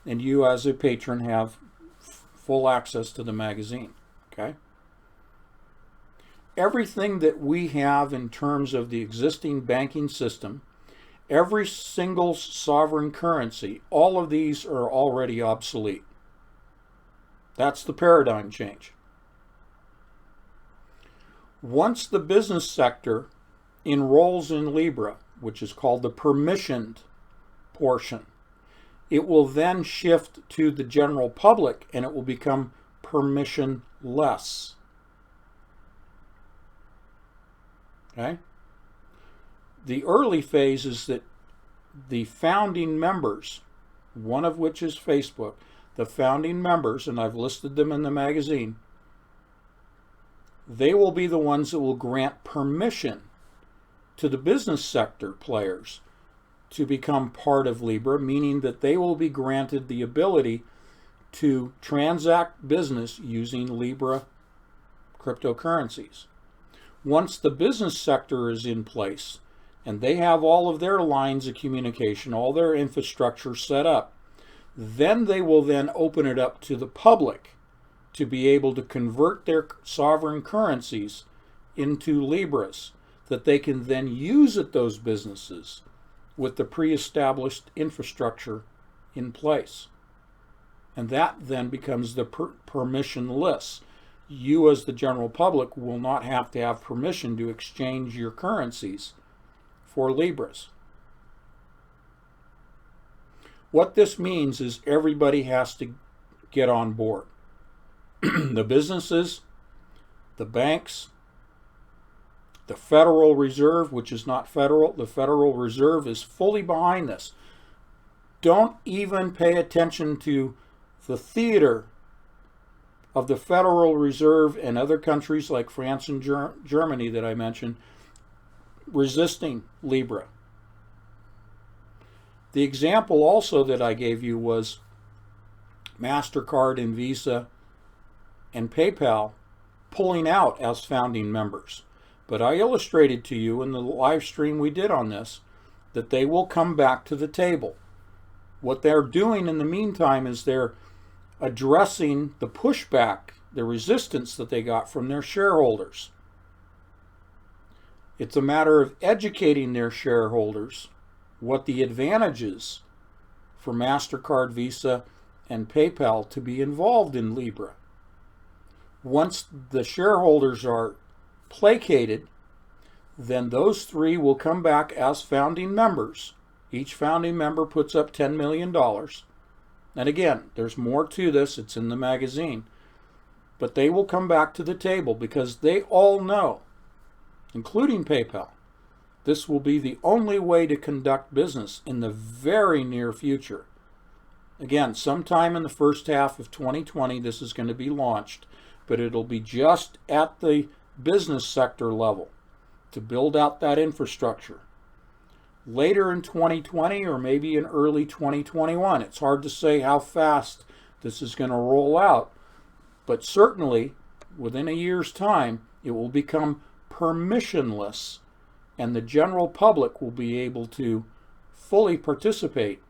And you as a patron have full access to the magazine, okay? Everything that we have in terms of the existing banking system, every single sovereign currency, all of these are already obsolete. That's the paradigm change. Once the business sector enrolls in Libra, which is called the permissioned portion, it will then shift to the general public and it will become permissionless. Okay? The early phase is that the founding members, one of which is Facebook, the founding members, and I've listed them in the magazine, they will be the ones that will grant permission to the business sector players to become part of Libra, meaning that they will be granted the ability to transact business using Libra cryptocurrencies. Once the business sector is in place and they have all of their lines of communication, all their infrastructure set up, then they will then open it up to the public to be able to convert their sovereign currencies into Libras that they can then use at those businesses with the pre-established infrastructure in place. And that then becomes the permissionless. You as the general public will not have to have permission to exchange your currencies for Libras. What this means is everybody has to get on board. The businesses, the banks, the Federal Reserve, which is not federal, the Federal Reserve is fully behind this. Don't even pay attention to the theater of the Federal Reserve and other countries like France and Germany that I mentioned resisting Libra. The example also that I gave you was MasterCard and Visa and PayPal pulling out as founding members. But I illustrated to you in the live stream we did on this that they will come back to the table. What they're doing in the meantime is they're addressing the pushback, the resistance that they got from their shareholders. It's a matter of educating their shareholders what the advantages for MasterCard, Visa, and PayPal to be involved in Libra. Once the shareholders are placated, then those three will come back as founding members. Each founding member puts up $10 million. And again, there's more to this. It's in the magazine. But they will come back to the table because they all know, including PayPal, this will be the only way to conduct business in the very near future. Again, sometime in the first half of 2020, this is going to be launched, but it'll be just at the business sector level to build out that infrastructure. Later in 2020 or maybe in early 2021, it's hard to say how fast this is going to roll out, but certainly within a year's time, it will become permissionless and the general public will be able to fully participate.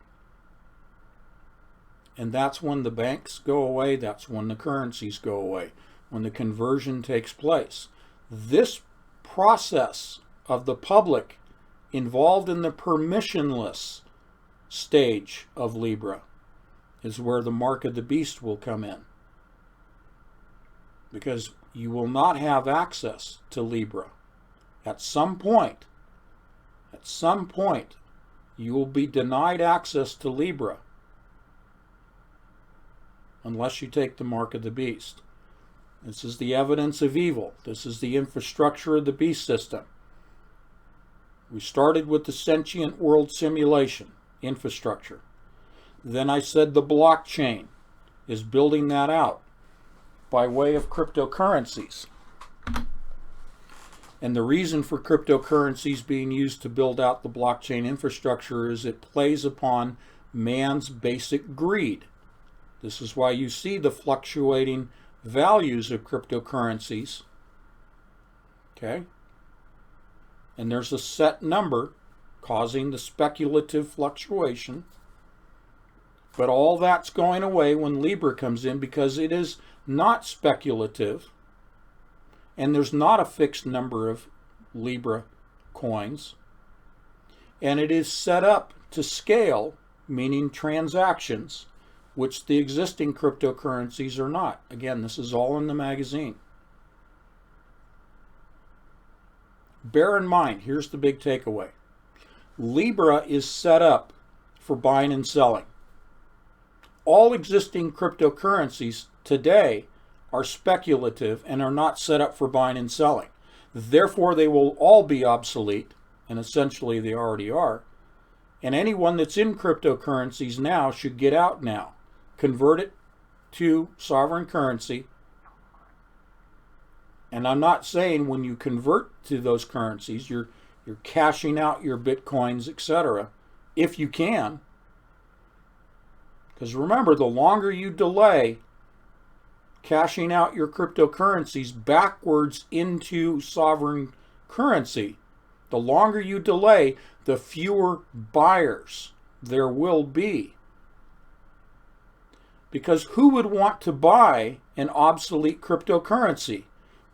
And that's when the banks go away, that's when the currencies go away, when the conversion takes place. This process of the public involved in the permissionless stage of Libra is where the mark of the beast will come in. Because you will not have access to Libra. At some point, you will be denied access to Libra unless you take the mark of the beast. This is the evidence of evil. This is the infrastructure of the beast system. We started with the sentient world simulation infrastructure. Then I said the blockchain is building that out by way of cryptocurrencies. And the reason for cryptocurrencies being used to build out the blockchain infrastructure is it plays upon man's basic greed. This is why you see the fluctuating values of cryptocurrencies. Okay? And there's a set number causing the speculative fluctuation. But all that's going away when Libra comes in because it is not speculative. And there's not a fixed number of Libra coins. And it is set up to scale, meaning transactions, which the existing cryptocurrencies are not. Again, this is all in the magazine. Bear in mind, here's the big takeaway. Libra is set up for buying and selling. All existing cryptocurrencies today are speculative and are not set up for buying and selling. Therefore, they will all be obsolete, and essentially they already are. And anyone that's in cryptocurrencies now should get out now. Convert it to sovereign currency. And I'm not saying when you convert to those currencies, you're cashing out your bitcoins, etc., if you can. Because remember, the longer you delay cashing out your cryptocurrencies backwards into sovereign currency, the longer you delay, the fewer buyers there will be. Because who would want to buy an obsolete cryptocurrency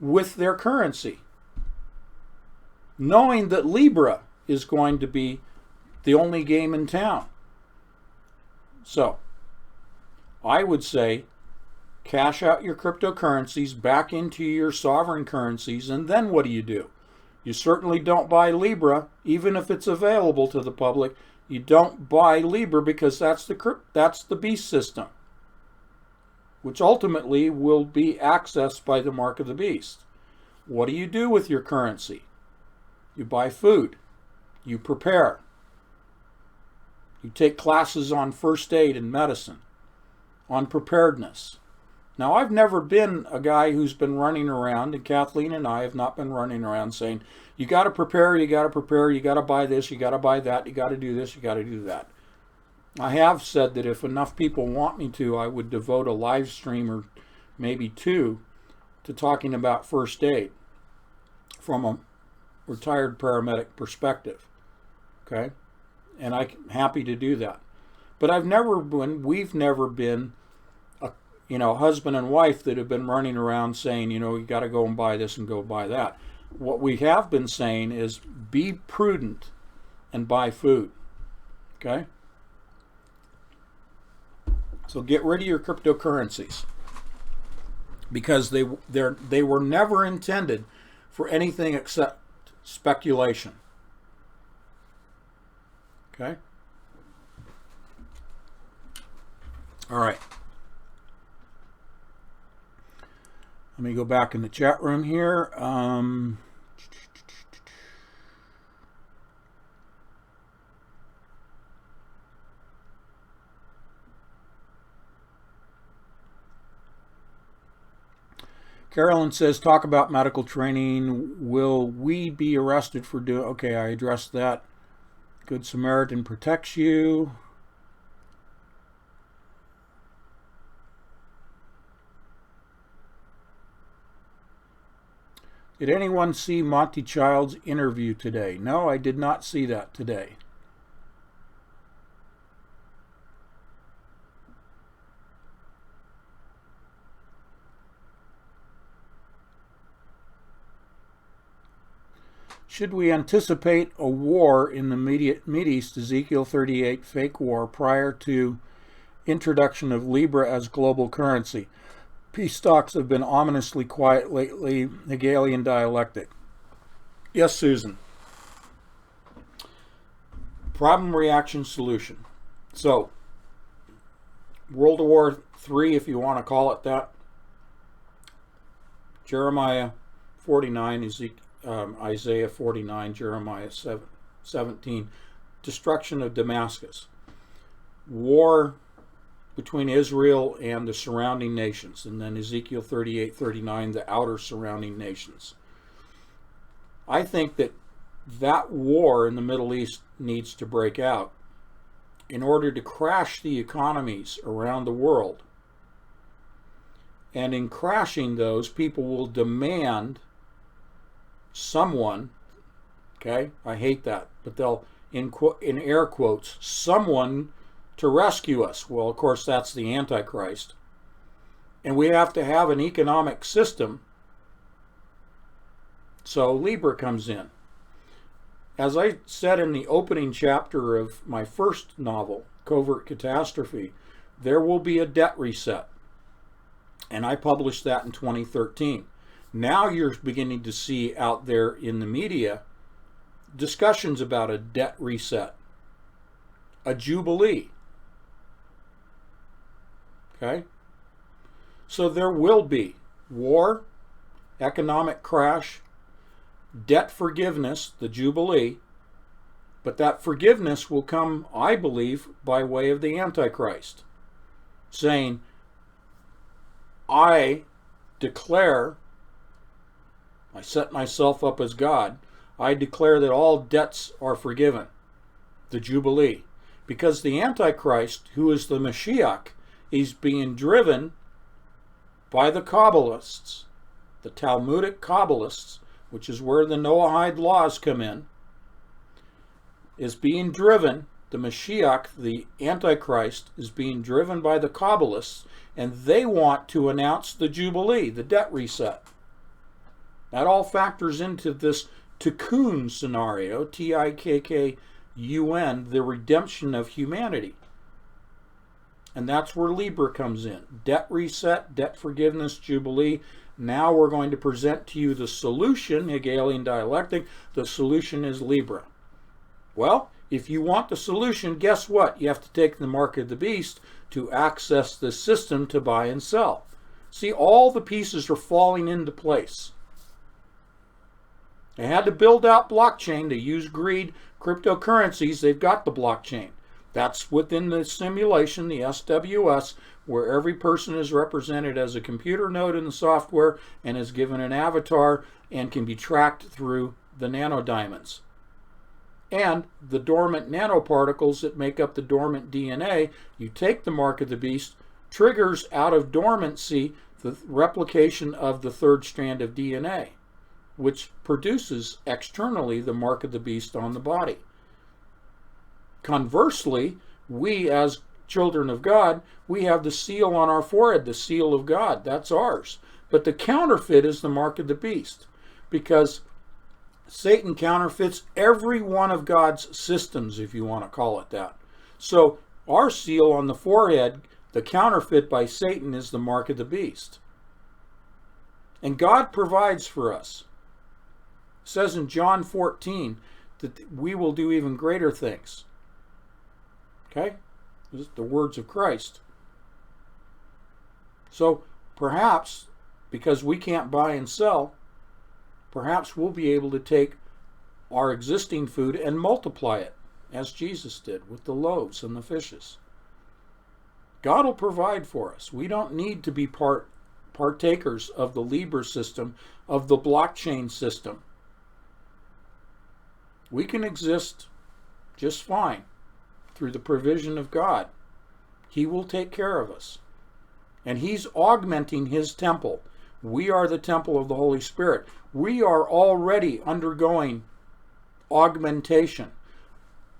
with their currency, knowing that Libra is going to be the only game in town? So, I would say cash out your cryptocurrencies back into your sovereign currencies, and then what do? You certainly don't buy Libra, even if it's available to the public. You don't buy Libra because that's the beast system, which ultimately will be accessed by the mark of the beast. What do you do with your currency? You buy food. You prepare. You take classes on first aid and medicine, on preparedness. Now, I've never been a guy who's been running around, and Kathleen and I have not been running around saying, you got to prepare, you got to prepare, you got to buy this, you got to buy that, you got to do this, you got to do that. I have said that if enough people want me to, I would devote a live stream or maybe two to talking about first aid from a retired paramedic perspective. Okay? And I'm happy to do that. But we've never been husband and wife that have been running around saying, you got to go and buy this and go buy that. What we have been saying is be prudent and buy food. Okay? So get rid of your cryptocurrencies, because they were never intended for anything except speculation. Okay? All right. Let me go back in the chat room here. Carolyn says, talk about medical training. Will we be arrested for doing... Okay, I addressed that. Good Samaritan protects you. Did anyone see Monty Child's interview today? No, I did not see that today. Should we anticipate a war in the Mideast, Ezekiel 38 fake war, prior to introduction of Libra as global currency? Peace talks have been ominously quiet lately. Hegelian dialectic. Yes, Susan. Problem, reaction, solution. So, World War III, if you want to call it that. Jeremiah 49, Isaiah 49, Jeremiah 17. Destruction of Damascus. War between Israel and the surrounding nations. And then Ezekiel 38, 39, the outer surrounding nations. I think that war in the Middle East needs to break out in order to crash the economies around the world. And in crashing those, people will demand someone, okay, I hate that, but they'll, in air quotes, someone to rescue us. Well, of course, that's the Antichrist. And we have to have an economic system. So Libra comes in. As I said in the opening chapter of my first novel, Covert Catastrophe, there will be a debt reset. And I published that in 2013. Now you're beginning to see out there in the media discussions about a debt reset, a jubilee. Okay? So there will be war, economic crash, debt forgiveness, the jubilee, but that forgiveness will come, I believe, by way of the Antichrist, saying, I declare, I set myself up as God, I declare that all debts are forgiven, the Jubilee. Because the Antichrist, who is the Mashiach, is being driven by the Kabbalists, the Talmudic Kabbalists, which is where the Noahide laws come in, is being driven, the Mashiach, the Antichrist, is being driven by the Kabbalists, and they want to announce the Jubilee, the debt reset. That all factors into this tikkun scenario, T-I-K-K-U-N, the redemption of humanity. And that's where Libra comes in. Debt reset, debt forgiveness, Jubilee. Now we're going to present to you the solution, Hegelian dialectic. The solution is Libra. Well, if you want the solution, guess what? You have to take the mark of the beast to access the system to buy and sell. See, all the pieces are falling into place. They had to build out blockchain to use greed, cryptocurrencies. They've got the blockchain. That's within the simulation, the SWS, where every person is represented as a computer node in the software and is given an avatar and can be tracked through the nanodiamonds. and the dormant nanoparticles that make up the dormant DNA. You take the mark of the beast, triggers out of dormancy the replication of the third strand of DNA, which produces externally the mark of the beast on the body. Conversely, we as children of God, we have the seal on our forehead, the seal of God. That's ours. But the counterfeit is the mark of the beast, because Satan counterfeits every one of God's systems, if you want to call it that. So our seal on the forehead, the counterfeit by Satan, is the mark of the beast. And God provides for us. It says in John 14 that we will do even greater things. Okay? This is the words of Christ. So perhaps, because we can't buy and sell, perhaps we'll be able to take our existing food and multiply it, as Jesus did with the loaves and the fishes. God will provide for us. We don't need to be partakers of the Libre system, of the blockchain system. We can exist just fine through the provision of God. He will take care of us. And He's augmenting His temple. We are the temple of the Holy Spirit. We are already undergoing augmentation.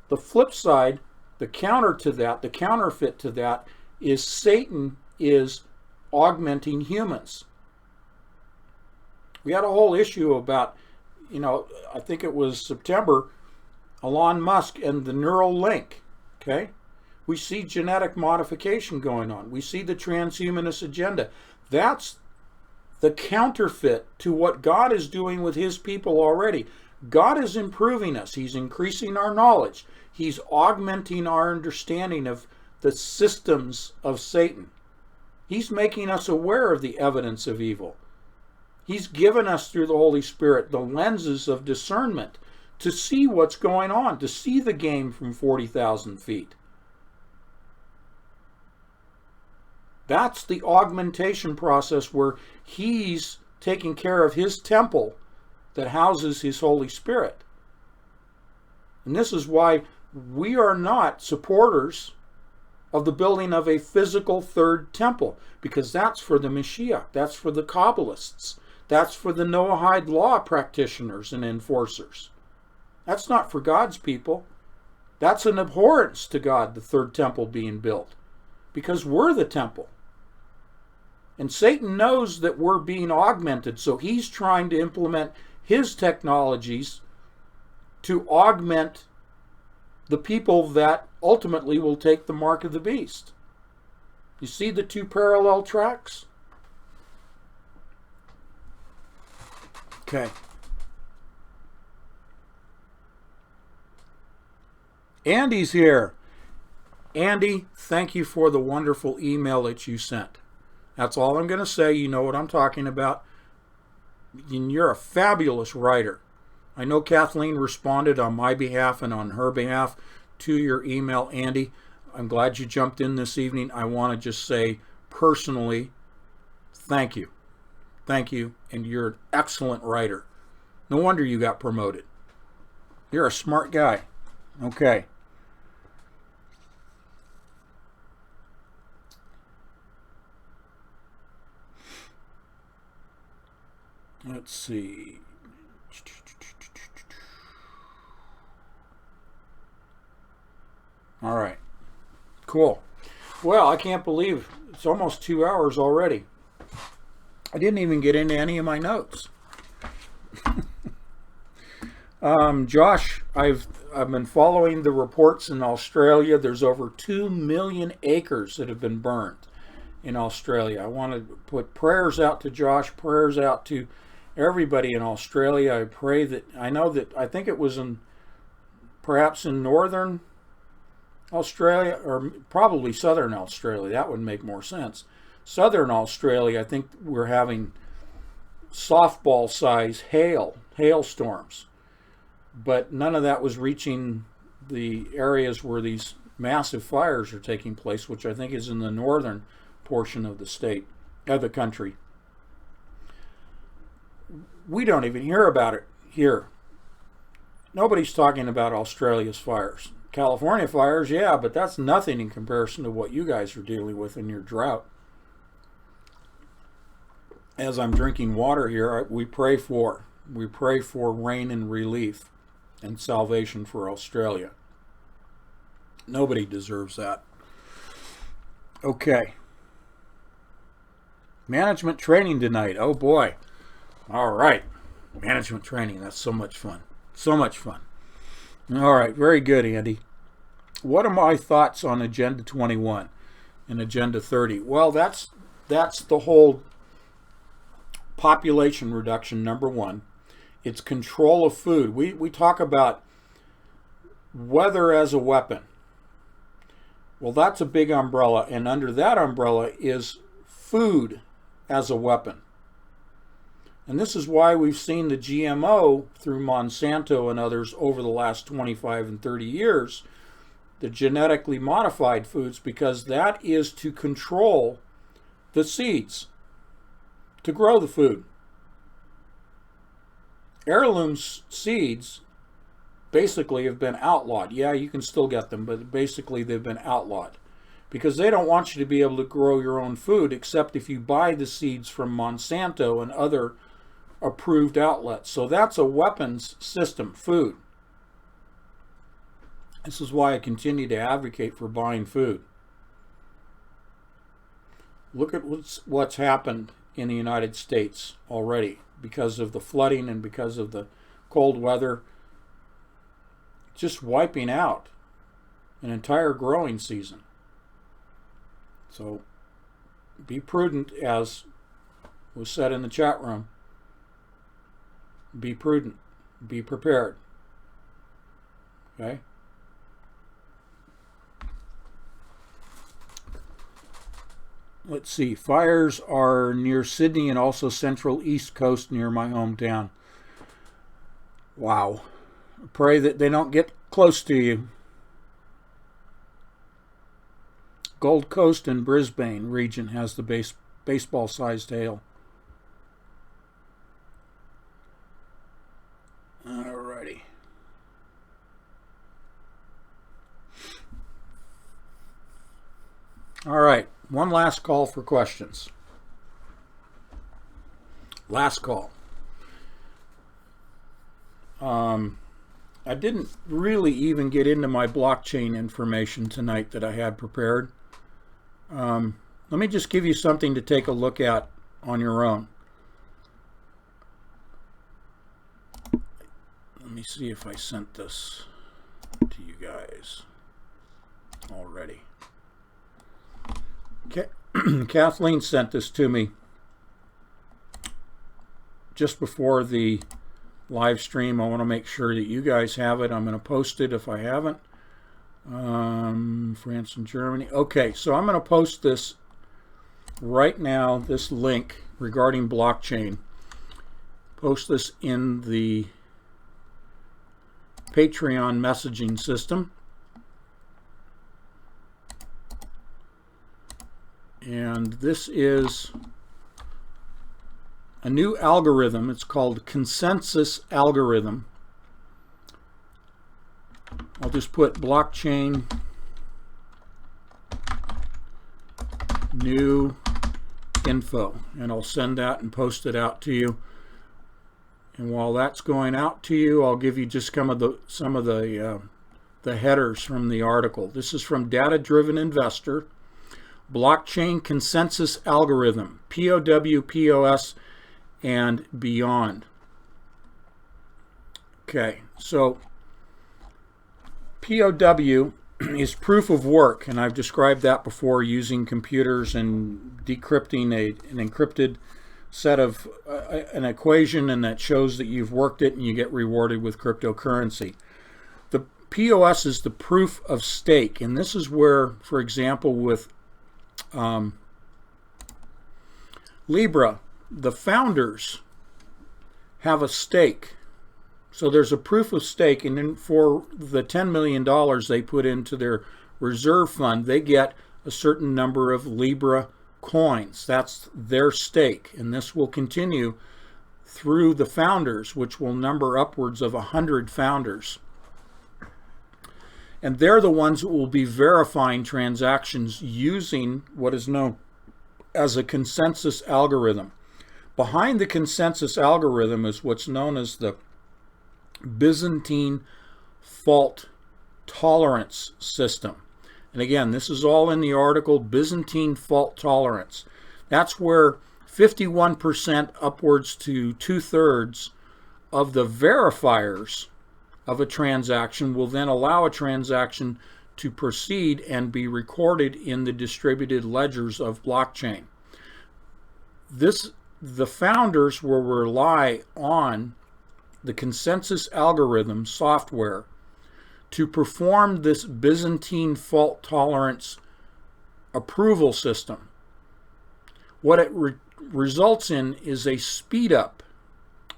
The flip side, the counter to that, the counterfeit to that, is Satan is augmenting humans. We had a whole issue about, I think it was September, Elon Musk and the neural link. Okay? We see genetic modification going on. We see the transhumanist agenda. That's the counterfeit to what God is doing with His people already. God is improving us. He's increasing our knowledge. He's augmenting our understanding of the systems of Satan. He's making us aware of the evidence of evil. He's given us, through the Holy Spirit, the lenses of discernment to see what's going on, to see the game from 40,000 feet. That's the augmentation process where He's taking care of His temple that houses His Holy Spirit. And this is why we are not supporters of the building of a physical third temple, because that's for the Mashiach, that's for the Kabbalists, that's for the Noahide law practitioners and enforcers. That's not for God's people. That's an abhorrence to God, the third temple being built, because we're the temple. And Satan knows that we're being augmented, so he's trying to implement his technologies to augment the people that ultimately will take the mark of the beast. You see the two parallel tracks? Okay. Andy's here. Andy, thank you for the wonderful email that you sent. That's all I'm going to say. You know what I'm talking about. And you're a fabulous writer. I know Kathleen responded on my behalf and on her behalf to your email, Andy. I'm glad you jumped in this evening. I want to just say personally, thank you. Thank you. And you're an excellent writer. No wonder you got promoted. You're a smart guy. Okay. Let's see. All right. Cool. Well, I can't believe it's almost 2 hours already. I didn't even get into any of my notes. Josh, I've been following the reports in Australia. There's over 2 million acres that have been burned in Australia. I want to put prayers out to Josh, prayers out to everybody in Australia. I pray that, I think it was perhaps in northern Australia, or probably southern Australia. That would make more sense. Southern Australia, I think we're having softball size hailstorms. But none of that was reaching the areas where these massive fires are taking place, which I think is in the northern portion of the state, of the country. We don't even hear about it here Nobody's talking about Australia's fires. California fires, yeah, but that's nothing in comparison to what you guys are dealing with in your drought. As I'm drinking water here, we pray for rain and relief and salvation for Australia. Nobody deserves that. Okay. Management training tonight. Oh boy. All right. Management training. That's so much fun. So much fun. All right. Very good, Andy. What are my thoughts on Agenda 21 and Agenda 30? Well, that's the whole population reduction, number one. It's control of food. We talk about weather as a weapon. Well, that's a big umbrella, and under that umbrella is food as a weapon. And this is why we've seen the GMO through Monsanto and others over the last 25 and 30 years, the genetically modified foods, because that is to control the seeds, to grow the food. Heirloom seeds basically have been outlawed. Yeah, you can still get them, but basically they've been outlawed because they don't want you to be able to grow your own food except if you buy the seeds from Monsanto and other approved outlets. So that's a weapons system, food. This is why I continue to advocate for buying food. Look at what's happened in the United States already because of the flooding and because of the cold weather, just wiping out an entire growing season. So be prudent, as was said in the chat room. Be prudent. Be prepared. Okay? Let's see. Fires are near Sydney and also central east coast near my hometown. Wow. Pray that they don't get close to you. Gold Coast and Brisbane region has the baseball-sized hail. Alrighty. All right. One last call for questions. Last call. I didn't really even get into my blockchain information tonight that I had prepared. Let me just give you something to take a look at on your own. Let me see if I sent this to you guys already. Kathleen sent this to me just before the live stream. I want to make sure that you guys have it. I'm going to post it if I haven't. France and Germany. Okay, so I'm going to post this right now, this link regarding blockchain. Post this in the Patreon messaging system. And this is a new algorithm. It's called consensus algorithm. I'll just put blockchain new info, and I'll send that and post it out to you. And while that's going out to you, I'll give you just some of the headers from the article. This is from Data Driven Investor. Blockchain consensus algorithm, POW, POS, and beyond. Okay, so POW is proof of work, and I've described that before, using computers and decrypting an encrypted set of an equation, and that shows that you've worked it and you get rewarded with cryptocurrency. The POS is the proof of stake, and this is where, for example, with Libra, the founders have a stake. So there's a proof of stake, and then for the $10 million they put into their reserve fund, they get a certain number of Libra coins. That's their stake, and this will continue through the founders, which will number upwards of 100 founders. And they're the ones who will be verifying transactions using what is known as a consensus algorithm. Behind the consensus algorithm is what's known as the Byzantine fault tolerance system. And again, this is all in the article, Byzantine fault tolerance. That's where 51% upwards to 2/3 of the verifiers of a transaction will then allow a transaction to proceed and be recorded in the distributed ledgers of blockchain. The founders will rely on the consensus algorithm software to perform this Byzantine fault tolerance approval system. What it results in is a speed up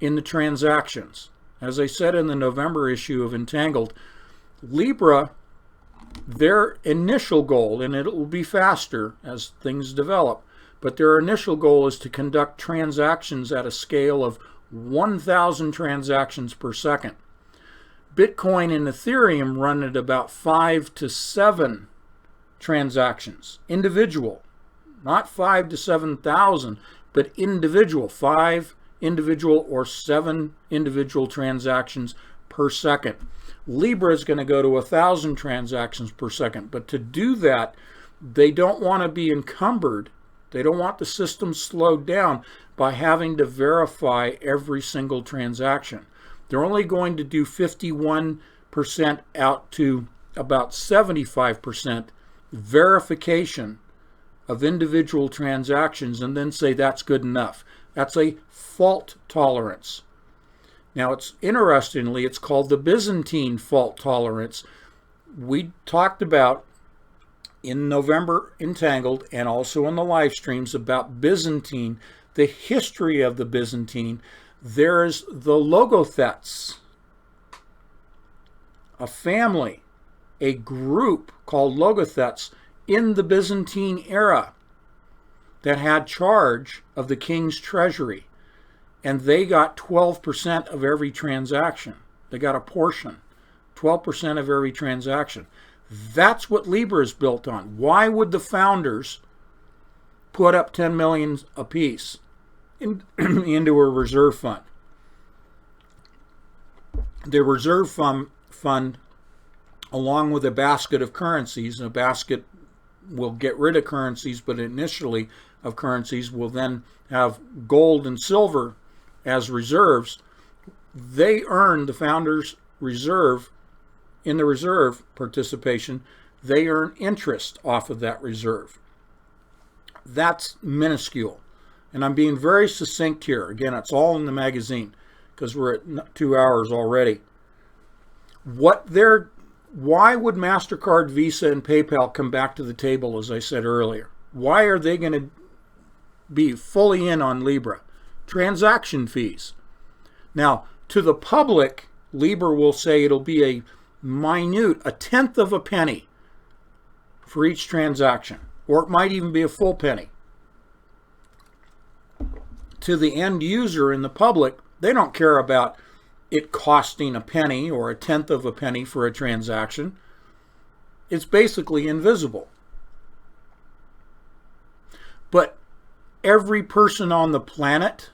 in the transactions. As I said in the November issue of Entangled, Libra, their initial goal, and it will be faster as things develop, but their initial goal is to conduct transactions at a scale of 1,000 transactions per second. Bitcoin and Ethereum run at about 5 to 7 transactions, individual, not 5 to 7,000, but individual, 5 individual or 7 individual transactions per second. Libra is going to go to 1,000 transactions per second, but to do that, they don't want to be encumbered. They don't want the system slowed down by having to verify every single transaction. They're only going to do 51% out to about 75% verification of individual transactions and then say that's good enough. That's a fault tolerance. Now, it's called the Byzantine fault tolerance. We talked about in November Entangled and also in the live streams about Byzantine, the history of the Byzantine. There's the Logothets, a family, a group called Logothets in the Byzantine era that had charge of the king's treasury. And they got 12% of every transaction. They got a portion, 12% of every transaction. That's what Libra is built on. Why would the founders put up 10 million apiece into a reserve fund? The reserve fund, along with a basket of currencies, and a basket will get rid of currencies, but initially of currencies will then have gold and silver as reserves. They earn the founders' reserve. In the reserve participation, they earn interest off of that reserve. That's minuscule. And I'm being very succinct here. Again, it's all in the magazine because we're at 2 hours already. Why would MasterCard, Visa, and PayPal come back to the table, as I said earlier? Why are they going to be fully in on Libra? Transaction fees. Now, to the public, Libra will say it'll be a tenth of a penny for each transaction, or it might even be a full penny. To the end user in the public, they don't care about it costing a penny or a tenth of a penny for a transaction. It's basically invisible. But every person on the planet,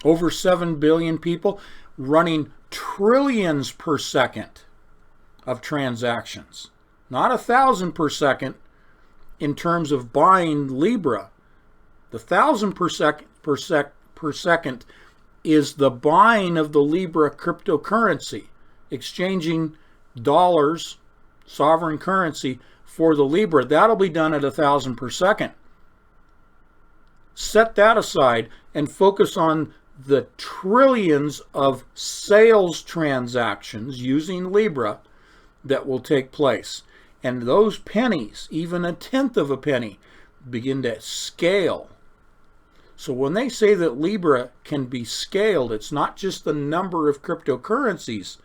over 7 billion people, running trillions per second of transactions, not 1,000 per second in terms of buying Libra. The 1,000 per second is the buying of the Libra cryptocurrency, exchanging dollars, sovereign currency, for the Libra. That'll be done at 1,000 per second. Set that aside and focus on the trillions of sales transactions using Libra that will take place. And those pennies, even a tenth of a penny, begin to scale. So when they say that Libra can be scaled, it's not just the number of cryptocurrencies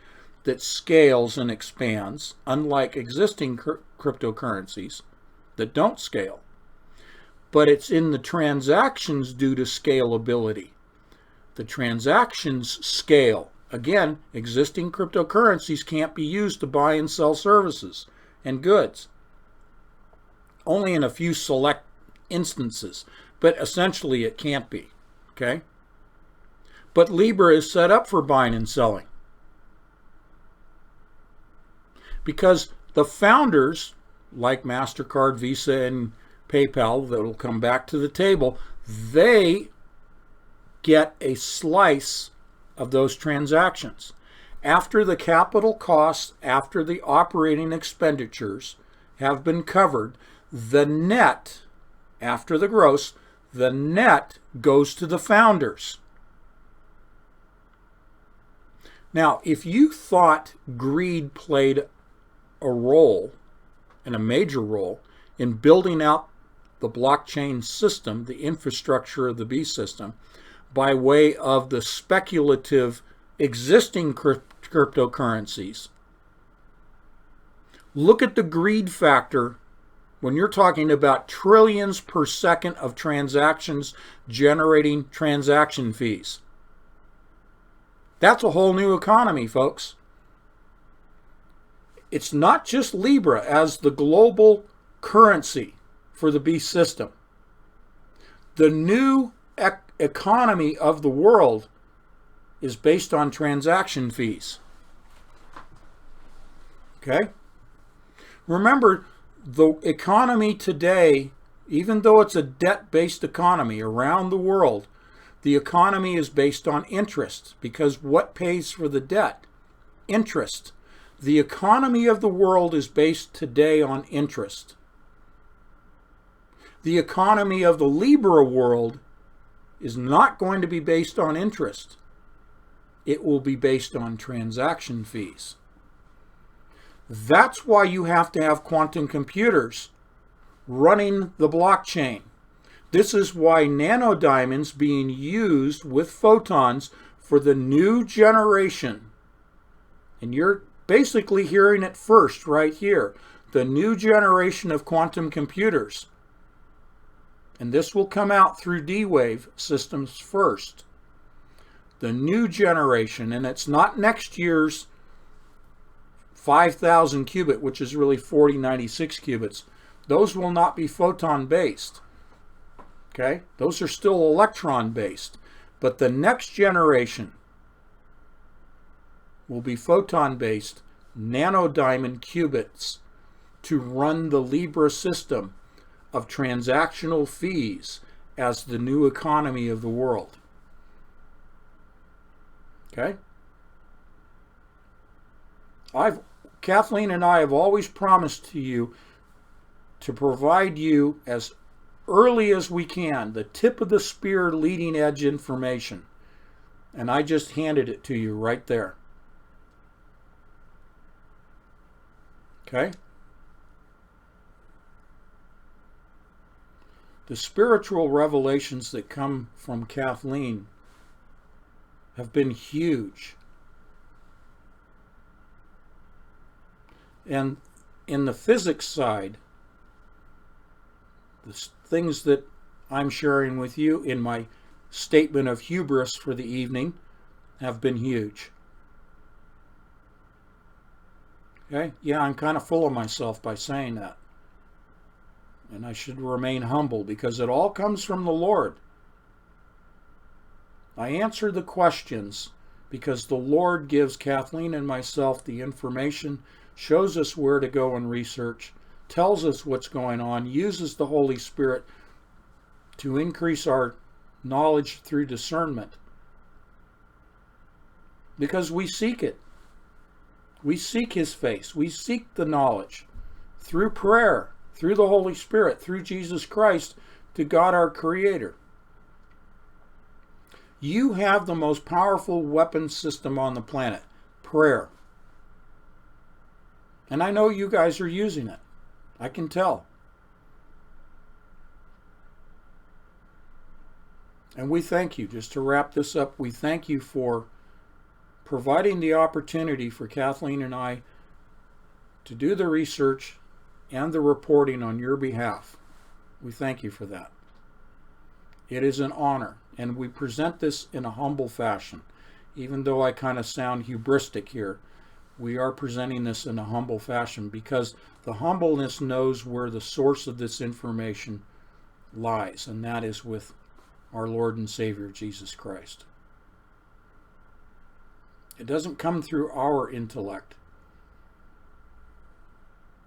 that scales and expands, unlike existing cryptocurrencies that don't scale. but it's in the transactions due to scalability. The transactions scale. Again, existing cryptocurrencies can't be used to buy and sell services and goods. Only in a few select instances, but essentially it can't be. Okay? But Libra is set up for buying and selling. Because the founders, like MasterCard, Visa, and PayPal, that will come back to the table, they get a slice of those transactions. After the capital costs, after the operating expenditures have been covered, the net, after the gross, the net goes to the founders. Now, if you thought greed played a role, and a major role, in building out the blockchain system, the infrastructure of the B system, by way of the speculative existing cryptocurrencies, look at the greed factor when you're talking about trillions per second of transactions generating transaction fees. That's a whole new economy, folks. It's not just Libra as the global currency for the beast system. The new economy of the world is based on transaction fees. Okay? Remember, the economy today, even though it's a debt-based economy around the world, the economy is based on interest, because what pays for the debt? Interest. The economy of the world is based today on interest. The economy of the Libra world is not going to be based on interest. It will be based on transaction fees. That's why you have to have quantum computers running the blockchain. This is why nanodiamonds being used with photons for the new generation. And you're basically hearing it first right here. The new generation of quantum computers. And this will come out through D-Wave systems first. The new generation, and it's not next year's 5,000 qubit, which is really 4096 qubits. Those will not be photon based. Okay? Those are still electron based. But the next generation will be photon based nanodiamond qubits to run the Libra system of transactional fees as the new economy of the world. Okay? Kathleen and I have always promised to you to provide you as early as we can the tip of the spear leading edge information. And I just handed it to you right there. Okay? The spiritual revelations that come from Kathleen have been huge. And in the physics side, the things that I'm sharing with you in my statement of hubris for the evening have been huge. Okay? Yeah, I'm kind of full of myself by saying that. And I should remain humble because it all comes from the Lord. I answer the questions because the Lord gives Kathleen and myself the information, shows us where to go and research, tells us what's going on, uses the Holy Spirit to increase our knowledge through discernment. Because we seek it. We seek His face. We seek the knowledge through prayer, through the Holy Spirit, through Jesus Christ, to God our Creator. You have the most powerful weapon system on the planet, prayer. And I know you guys are using it. I can tell. And we thank you. Just to wrap this up, we thank you for providing the opportunity for Kathleen and I to do the research and the reporting on your behalf. We thank you for that. It is an honor, and we present this in a humble fashion. Even though I kind of sound hubristic here, we are presenting this in a humble fashion because the humbleness knows where the source of this information lies, and that is with our Lord and Savior, Jesus Christ. It doesn't come through our intellect.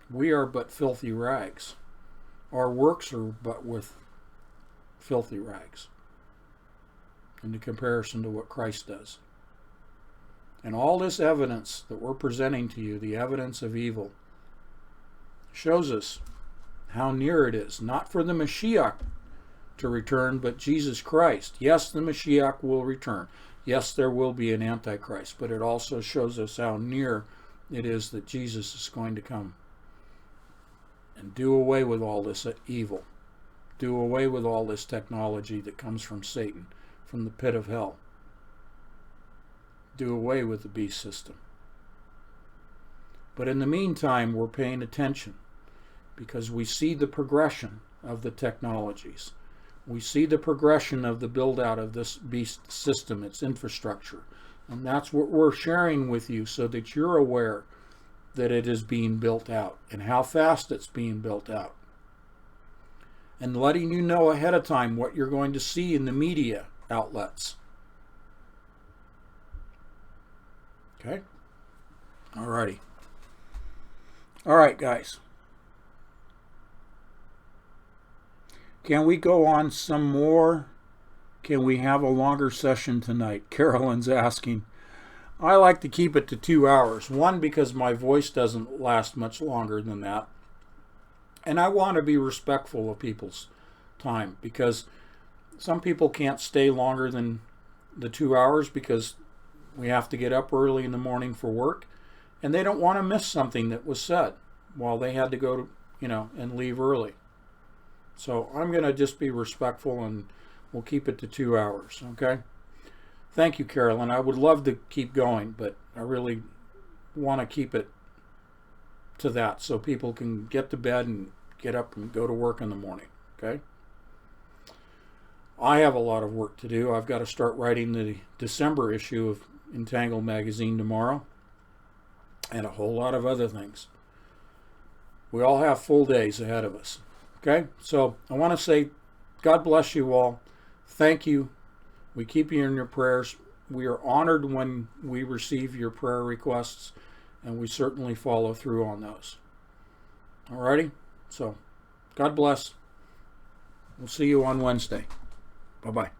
We are but filthy rags. Our works are but with filthy rags in comparison to what Christ does. And all this evidence that we're presenting to you, the evidence of evil, shows us how near it is, not for the Mashiach to return, but Jesus Christ. Yes, the Mashiach will return. Yes, there will be an Antichrist, but it also shows us how near it is that Jesus is going to come and do away with all this evil, do away with all this technology that comes from Satan, from the pit of hell. Do away with the beast system. But in the meantime, we're paying attention because we see the progression of the technologies. We see the progression of the build-out of this beast system, its infrastructure. And that's what we're sharing with you so that you're aware that it is being built out and how fast it's being built out. And letting you know ahead of time what you're going to see in the media outlets. Okay? Alrighty. Alright, guys. Can we go on some more? Can we have a longer session tonight? Carolyn's asking. I like to keep it to 2 hours. One, because my voice doesn't last much longer than that. And I want to be respectful of people's time because some people can't stay longer than the 2 hours because we have to get up early in the morning for work, and they don't want to miss something that was said while they had to go to, and leave early. So I'm going to just be respectful, and we'll keep it to 2 hours, okay? Thank you, Carolyn. I would love to keep going, but I really want to keep it to that so people can get to bed and get up and go to work in the morning, okay? I have a lot of work to do. I've got to start writing the December issue of Entangled magazine tomorrow, and a whole lot of other things. We all have full days ahead of us. Okay, so I want to say God bless you all. Thank you. We keep you in your prayers. We are honored when we receive your prayer requests, and we certainly follow through on those. Alrighty, so God bless. We'll see you on Wednesday. Bye-bye.